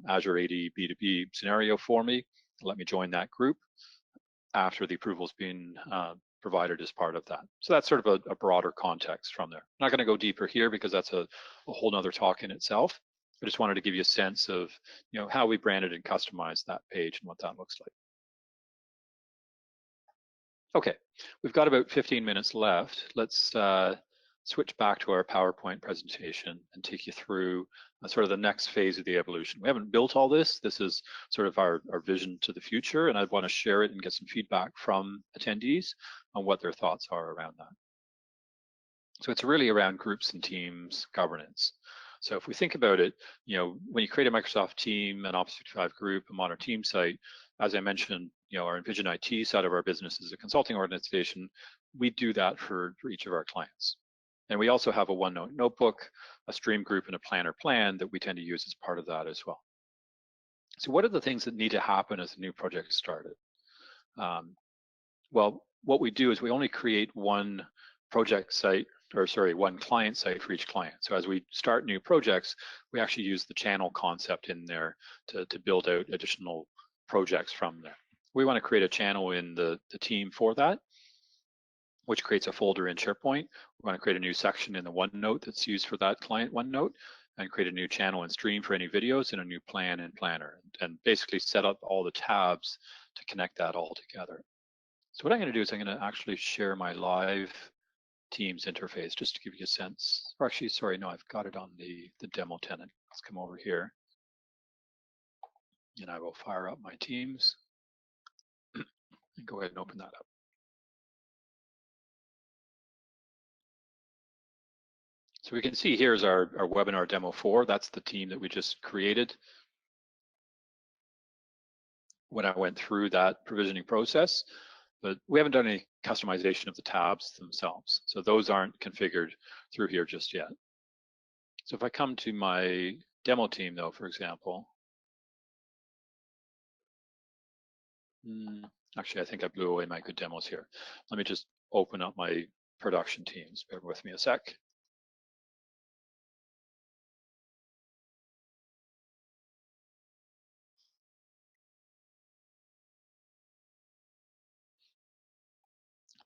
Azure AD B2B scenario for me. Let me join that group after the approval's been provided as part of that. So that's sort of a broader context from there. I'm not going to go deeper here because that's a whole nother talk in itself. I just wanted to give you a sense of, how we branded and customized that page and what that looks like. Okay, we've got about 15 minutes left. Let's switch back to our PowerPoint presentation and take you through sort of the next phase of the evolution. We haven't built all this. This is sort of our vision to the future, and I want to share it and get some feedback from attendees on what their thoughts are around that. So it's really around groups and teams governance. So if we think about it, when you create a Microsoft team, an Office 365 group, a modern team site, as I mentioned, our Envision IT side of our business is a consulting organization. We do that for each of our clients. And we also have a OneNote notebook, a stream group, and a planner plan that we tend to use as part of that as well. So what are the things that need to happen as a new project started? Well, what we do is we only create one project site, one client site for each client. So as we start new projects, we actually use the channel concept in there to build out additional projects from there. We want to create a channel in the team for that, which creates a folder in SharePoint. We want to create a new section in the OneNote that's used for that client OneNote, and create a new channel and stream for any videos, and a new plan and planner, and basically set up all the tabs to connect that all together. So what I'm going to do is I'm going to actually share my live Teams interface just to give you a sense. Or actually, sorry, no, I've got it on the demo tenant. Let's come over here, and I will fire up my Teams and go ahead and open that up. So we can see here's our webinar demo 4. That's the team that we just created when I went through that provisioning process. But we haven't done any customization of the tabs themselves. So those aren't configured through here just yet. So if I come to my demo team though, for example, actually I think I blew away my good demos here. Let me just open up my production teams. Bear with me a sec.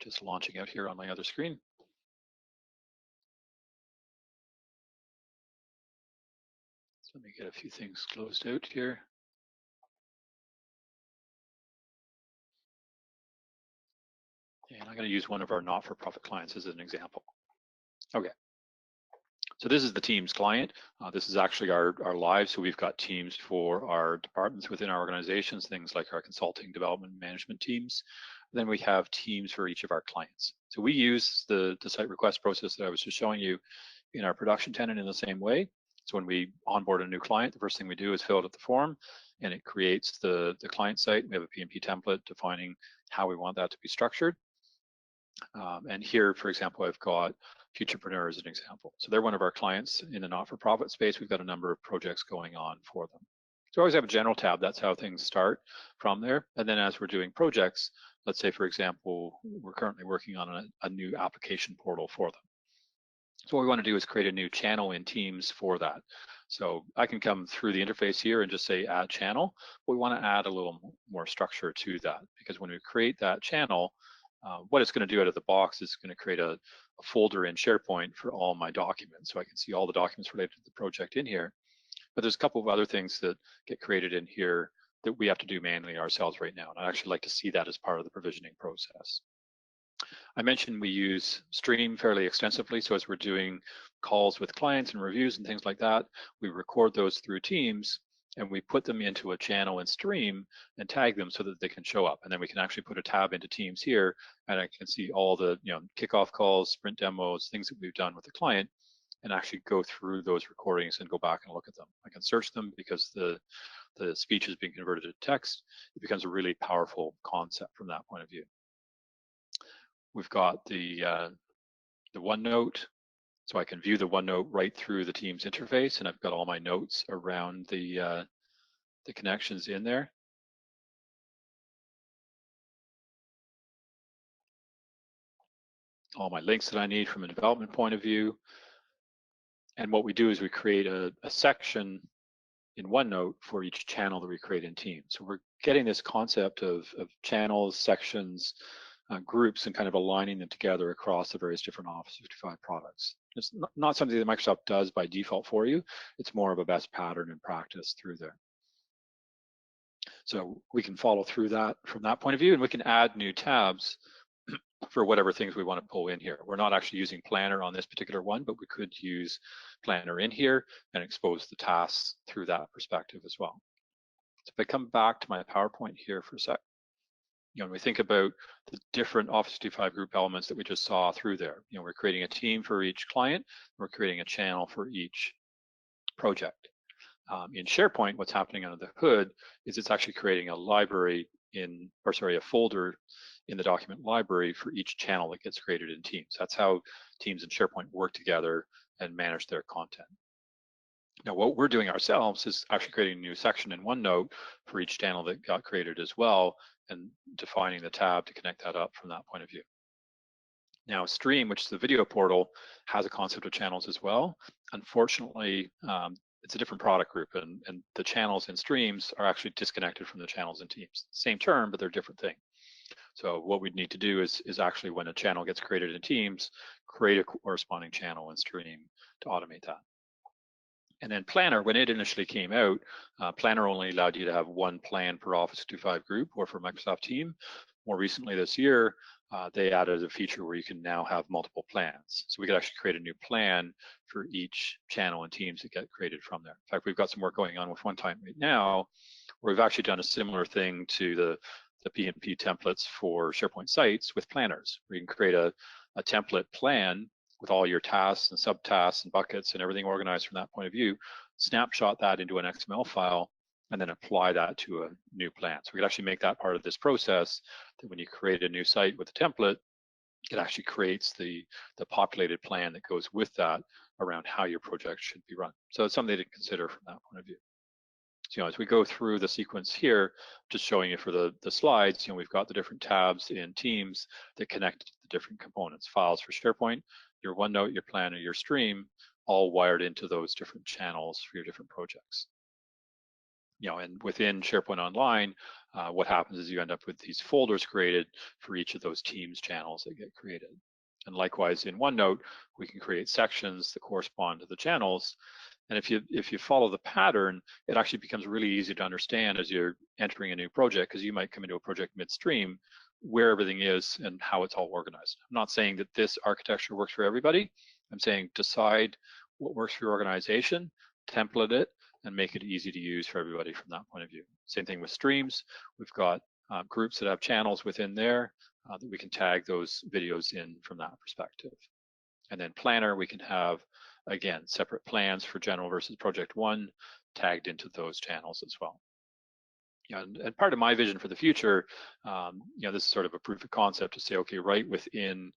Just launching out here on my other screen. So let me get a few things closed out here. And I'm going to use one of our not-for-profit clients as an example. Okay. So this is the Teams client. This is actually our live. So we've got teams for our departments within our organizations, things like our consulting, development, management teams. Then we have teams for each of our clients. So we use the site request process that I was just showing you in our production tenant in the same way. So when we onboard a new client, the first thing we do is fill out the form, and it creates the client site. We have a PMP template defining how we want that to be structured. And here, for example, I've got Futurepreneur as an example. So they're one of our clients in the not-for-profit space. We've got a number of projects going on for them. So we always have a general tab. That's how things start from there. And then as we're doing projects, let's say, for example, we're currently working on a new application portal for them. So what we want to do is create a new channel in Teams for that. So I can come through the interface here and just say add channel. But we want to add a little more structure to that, because when we create that channel, what it's going to do out of the box is going to create a folder in SharePoint for all my documents. So I can see all the documents related to the project in here. But there's a couple of other things that get created in here that we have to do manually ourselves right now. And I'd actually like to see that as part of the provisioning process. I mentioned we use Stream fairly extensively. So as we're doing calls with clients and reviews and things like that, we record those through Teams, and we put them into a channel in Stream and tag them so that they can show up. And then we can actually put a tab into Teams here, and I can see all the kickoff calls, sprint demos, things that we've done with the client and actually go through those recordings and go back and look at them. I can search them because the speech is being converted to text. It becomes a really powerful concept from that point of view. We've got the OneNote, so I can view the OneNote right through the Teams interface, and I've got all my notes around the connections in there. All my links that I need from a development point of view. And what we do is we create a section in OneNote for each channel that we create in Teams. So we're getting this concept of channels, sections, groups, and kind of aligning them together across the various different Office 365 products. It's not something that Microsoft does by default for you. It's more of a best pattern and practice through there. So we can follow through that from that point of view, and we can add new tabs for whatever things we want to pull in here. We're not actually using Planner on this particular one, but we could use Planner in here and expose the tasks through that perspective as well. So if I come back to my PowerPoint here for a sec, when we think about the different Office 365 group elements that we just saw through there, we're creating a team for each client, we're creating a channel for each project. In SharePoint, what's happening under the hood is it's actually creating a library a folder in the document library for each channel that gets created in Teams. That's how Teams and SharePoint work together and manage their content. Now, what we're doing ourselves is actually creating a new section in OneNote for each channel that got created as well, and defining the tab to connect that up from that point of view. Now, Stream, which is the video portal, has a concept of channels as well. Unfortunately, it's a different product group, and the channels in Streams are actually disconnected from the channels in Teams. Same term, but they're different things. So what we'd need to do is actually, when a channel gets created in Teams, create a corresponding channel in Stream to automate that. And then Planner, when it initially came out, Planner only allowed you to have one plan per Office 365 group or for Microsoft Team. More recently this year, they added a feature where you can now have multiple plans. So we could actually create a new plan for each channel and Teams that get created from there. In fact, we've got some work going on with OneTime right now, where we've actually done a similar thing to the PNP templates for SharePoint sites with planners, where you can create a template plan with all your tasks and subtasks and buckets and everything organized from that point of view, snapshot that into an XML file, and then apply that to a new plan. So we could actually make that part of this process, that when you create a new site with a template, it actually creates the populated plan that goes with that around how your project should be run. So it's something to consider from that point of view. So, as we go through the sequence here, just showing you for the slides, we've got the different tabs in Teams that connect to the different components: files for SharePoint, your OneNote, your Planner, your Stream, all wired into those different channels for your different projects. And within SharePoint Online, what happens is you end up with these folders created for each of those Teams channels that get created. And likewise, in OneNote, we can create sections that correspond to the channels. And if you follow the pattern, it actually becomes really easy to understand as you're entering a new project, because you might come into a project midstream where everything is and how it's all organized. I'm not saying that this architecture works for everybody. I'm saying decide what works for your organization, template it, and make it easy to use for everybody from that point of view. Same thing with Streams. We've got groups that have channels within there that we can tag those videos in from that perspective. And then Planner, we can have, again, separate plans for general versus project one tagged into those channels as well. And part of my vision for the future, this is sort of a proof of concept to say, okay, right within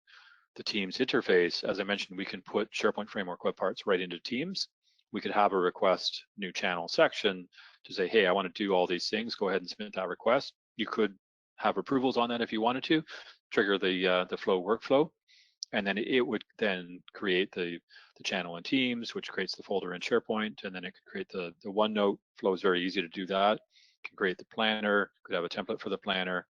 the Teams interface, as I mentioned, we can put SharePoint Framework web parts right into Teams. We could have a request new channel section to say, hey, I want to do all these things. Go ahead and submit that request. You could have approvals on that if you wanted to, trigger the flow workflow. And then it would then create the channel in Teams, which creates the folder in SharePoint, and then it could create the OneNote. Flow is very easy to do that. It can create the planner, could have a template for the planner.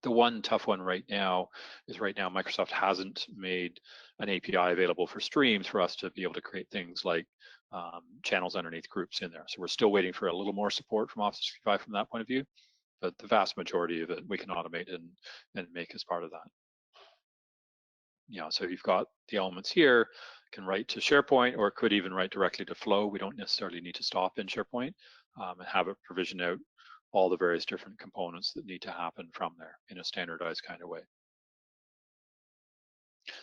The one tough one right now is Microsoft hasn't made an API available for Streams for us to be able to create things like channels underneath groups in there. So we're still waiting for a little more support from Office 365 from that point of view, but the vast majority of it we can automate and make as part of that. So you've got the elements here, can write to SharePoint, or it could even write directly to Flow. We don't necessarily need to stop in SharePoint and have it provision out all the various different components that need to happen from there in a standardized kind of way.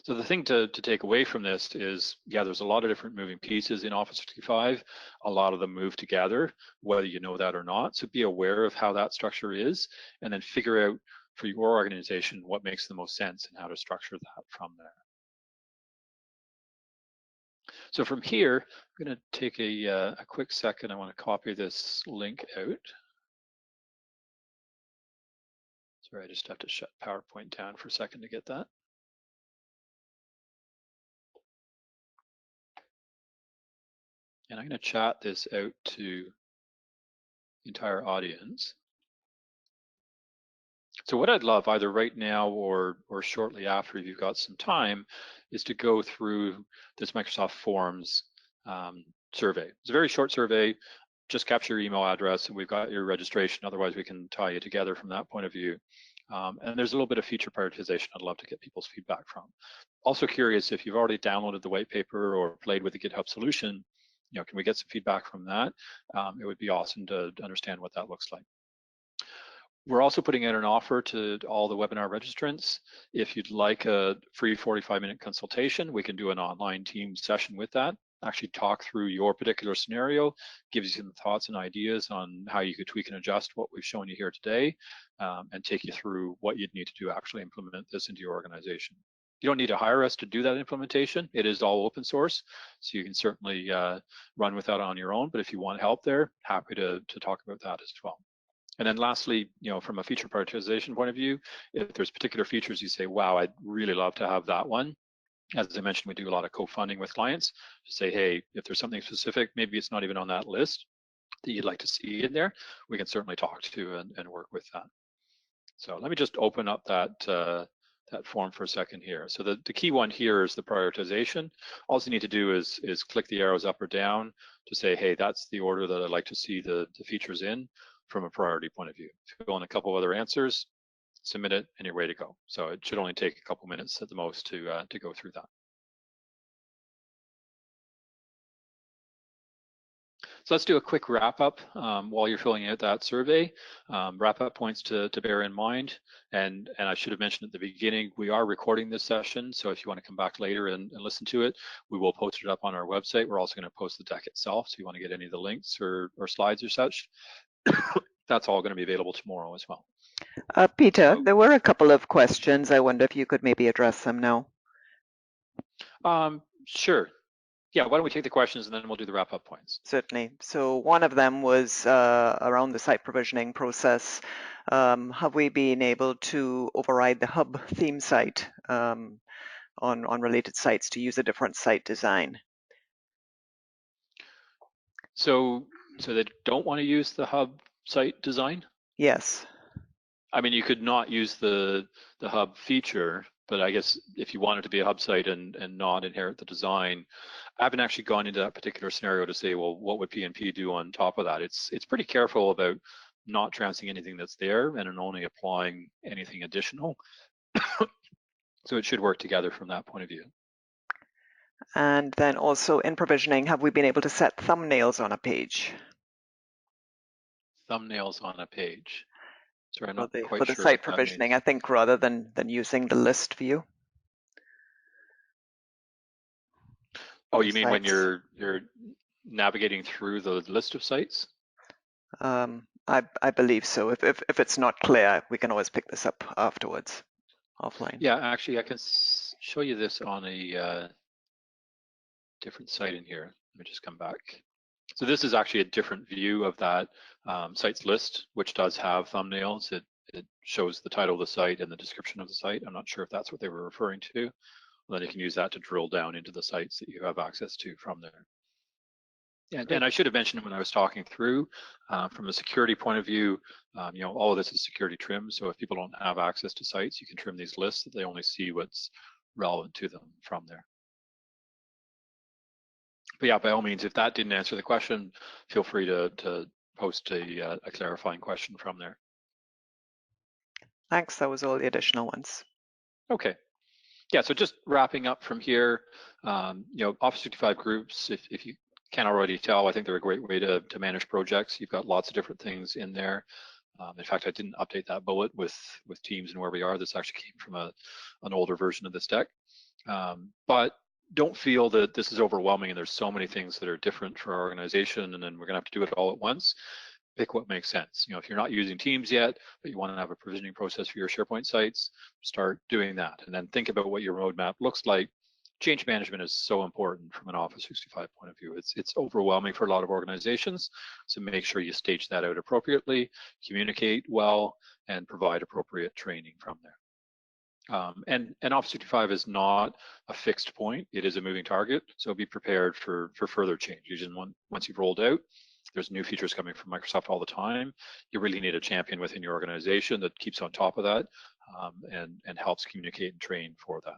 So the thing to take away from this is, yeah, there's a lot of different moving pieces in Office 365. A lot of them move together, whether you know that or not. So be aware of how that structure is, and then figure out for your organization what makes the most sense and how to structure that from there. So from here, I'm going to take a quick second. I want to copy this link out. Sorry, I just have to shut PowerPoint down for a second to get that. And I'm going to chat this out to the entire audience. So what I'd love, either right now or shortly after, if you've got some time, is to go through this Microsoft Forms survey. It's a very short survey. Just capture your email address, and we've got your registration. Otherwise, we can tie you together from that point of view. And there's a little bit of feature prioritization I'd love to get people's feedback from. Also curious if you've already downloaded the white paper or played with the GitHub solution. Can we get some feedback from that? It would be awesome to understand what that looks like. We're also putting out an offer to all the webinar registrants. If you'd like a free 45-minute consultation, we can do an online team session with that. Actually talk through your particular scenario, gives you some thoughts and ideas on how you could tweak and adjust what we've shown you here today, and take you through what you'd need to do to actually implement this into your organization. You don't need to hire us to do that implementation. It is all open source, so you can certainly run with that on your own, but if you want help there, happy to talk about that as well. And then lastly, from a feature prioritization point of view, if there's particular features you say, wow, I'd really love to have that one. As I mentioned, we do a lot of co-funding with clients to say, hey, if there's something specific, maybe it's not even on that list that you'd like to see in there, we can certainly talk to and work with that. So let me just open up that form for a second here. So the key one here is the prioritization. All you need to do is click the arrows up or down to say, hey, that's the order that I'd like to see the features in from a priority point of view. Fill in a couple of other answers, submit it, and you're ready to go. So it should only take a couple minutes at the most to go through that. So let's do a quick wrap up while you're filling out that survey. Wrap up points to bear in mind. And I should have mentioned at the beginning, we are recording this session. So if you want to come back later and listen to it, we will post it up on our website. We're also going to post the deck itself. So if you want to get any of the links or slides or such, that's all going to be available tomorrow as well. Peter, there were a couple of questions. I wonder if you could maybe address them now. Sure. Yeah, why don't we take the questions and then we'll do the wrap-up points. Certainly. So one of them was around the site provisioning process. Have we been able to override the hub theme site on related sites to use a different site design? So they don't want to use the hub site design? Yes. I mean, you could not use the hub feature, but I guess if you wanted to be a hub site and not inherit the design, I haven't actually gone into that particular scenario to say, well, what would PNP do on top of that? It's pretty careful about not trouncing anything that's there and only applying anything additional. So it should work together from that point of view. And then also in provisioning, have we been able to set thumbnails on a page? Thumbnails on a page. Sorry, I'm not quite for the sure site what that provisioning, means. I think rather than using the list view. Oh, you mean when you're navigating through the list of sites? I believe so. If it's not clear, we can always pick this up afterwards, offline. Yeah, actually, I can show you this on a different site in here. Let me just come back. So this is actually a different view of that sites list, which does have thumbnails. It shows the title of the site and the description of the site. I'm not sure if that's what they were referring to. Then you can use that to drill down into the sites that you have access to from there. And I should have mentioned when I was talking through, from a security point of view, all of this is security trim. So if people don't have access to sites, you can trim these lists that they only see what's relevant to them from there. But yeah, by all means, if that didn't answer the question, feel free to post a clarifying question from there. Thanks, that was all the additional ones. Okay. Yeah, so just wrapping up from here, Office 365 groups, if you can't already tell, I think they're a great way to manage projects. You've got lots of different things in there. In fact, I didn't update that bullet with Teams and where we are. This actually came from an older version of this deck. But don't feel that this is overwhelming and there's so many things that are different for our organization and then we're gonna have to do it all at once. Pick what makes sense. You know, if you're not using Teams yet, but you want to have a provisioning process for your SharePoint sites, start doing that. And then think about what your roadmap looks like. Change management is so important from an Office 365 point of view. It's overwhelming for a lot of organizations. So make sure you stage that out appropriately, communicate well, and provide appropriate training from there. And Office 365 is not a fixed point. It is a moving target. So be prepared for further changes. And once you've rolled out, there's new features coming from Microsoft all the time. You really need a champion within your organization that keeps on top of that and helps communicate and train for that.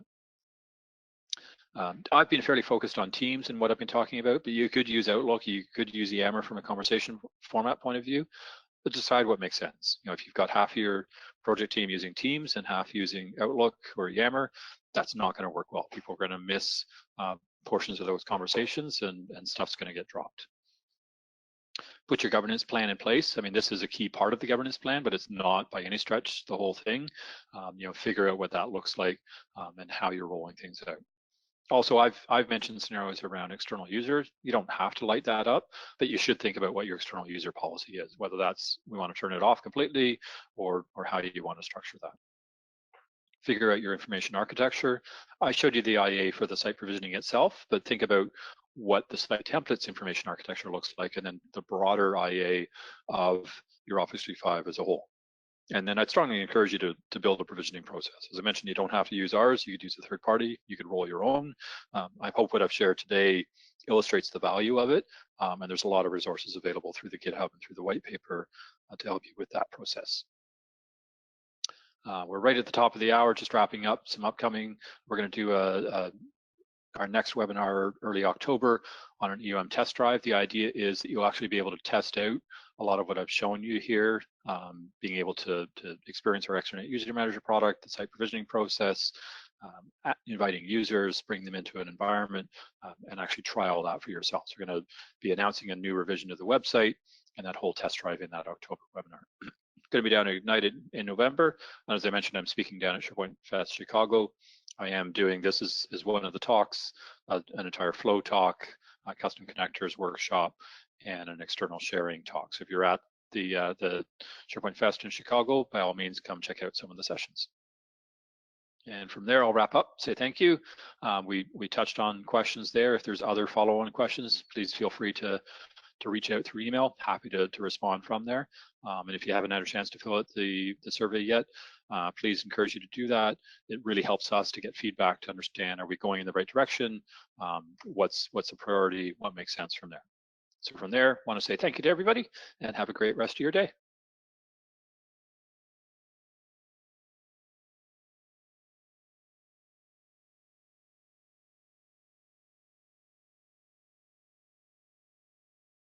I've been fairly focused on Teams and what I've been talking about, but you could use Outlook, you could use Yammer from a conversation format point of view, but decide what makes sense. You know, if you've got half of your project team using Teams and half using Outlook or Yammer, that's not going to work well. People are going to miss portions of those conversations and stuff's going to get dropped. Put your governance plan in place. I mean, this is a key part of the governance plan, but it's not by any stretch the whole thing. You know, figure out what that looks like and how you're rolling things out. Also, I've mentioned scenarios around external users. You don't have to light that up, but you should think about what your external user policy is, whether that's we want to turn it off completely or how you want to structure that. Figure out your information architecture. I showed you the IA for the site provisioning itself, but think about what the site templates information architecture looks like, and then the broader IA of your Office 365 as a whole. And then I'd strongly encourage you to build a provisioning process. As I mentioned, you don't have to use ours. You could use a third party. You could roll your own. I hope what I've shared today illustrates the value of it. And there's a lot of resources available through the GitHub and through the white paper to help you with that process. We're right at the top of the hour, just wrapping up some upcoming. We're going to do our next webinar early October on an EUM test drive. The idea is that you'll actually be able to test out a lot of what I've shown you here, being able to experience our Extranet User Manager product, the site provisioning process, inviting users, bring them into an environment, and actually try all that for yourselves. We're going to be announcing a new revision to the website and that whole test drive in that October webinar. Going to be down at Ignited in November. And as I mentioned, I'm speaking down at SharePoint Fest Chicago. I am doing this as one of the talks, an entire flow talk, custom connectors workshop, and an external sharing talk. So if you're at the SharePoint Fest in Chicago, by all means, come check out some of the sessions. And from there, I'll wrap up, say thank you. We touched on questions there. If there's other follow-on questions, please feel free to reach out through email. Happy to respond from there. And if you haven't had a chance to fill out the survey yet, please encourage you to do that. It really helps us to get feedback to understand, are we going in the right direction? What's a priority? What makes sense from there? So from there, I want to say thank you to everybody and have a great rest of your day.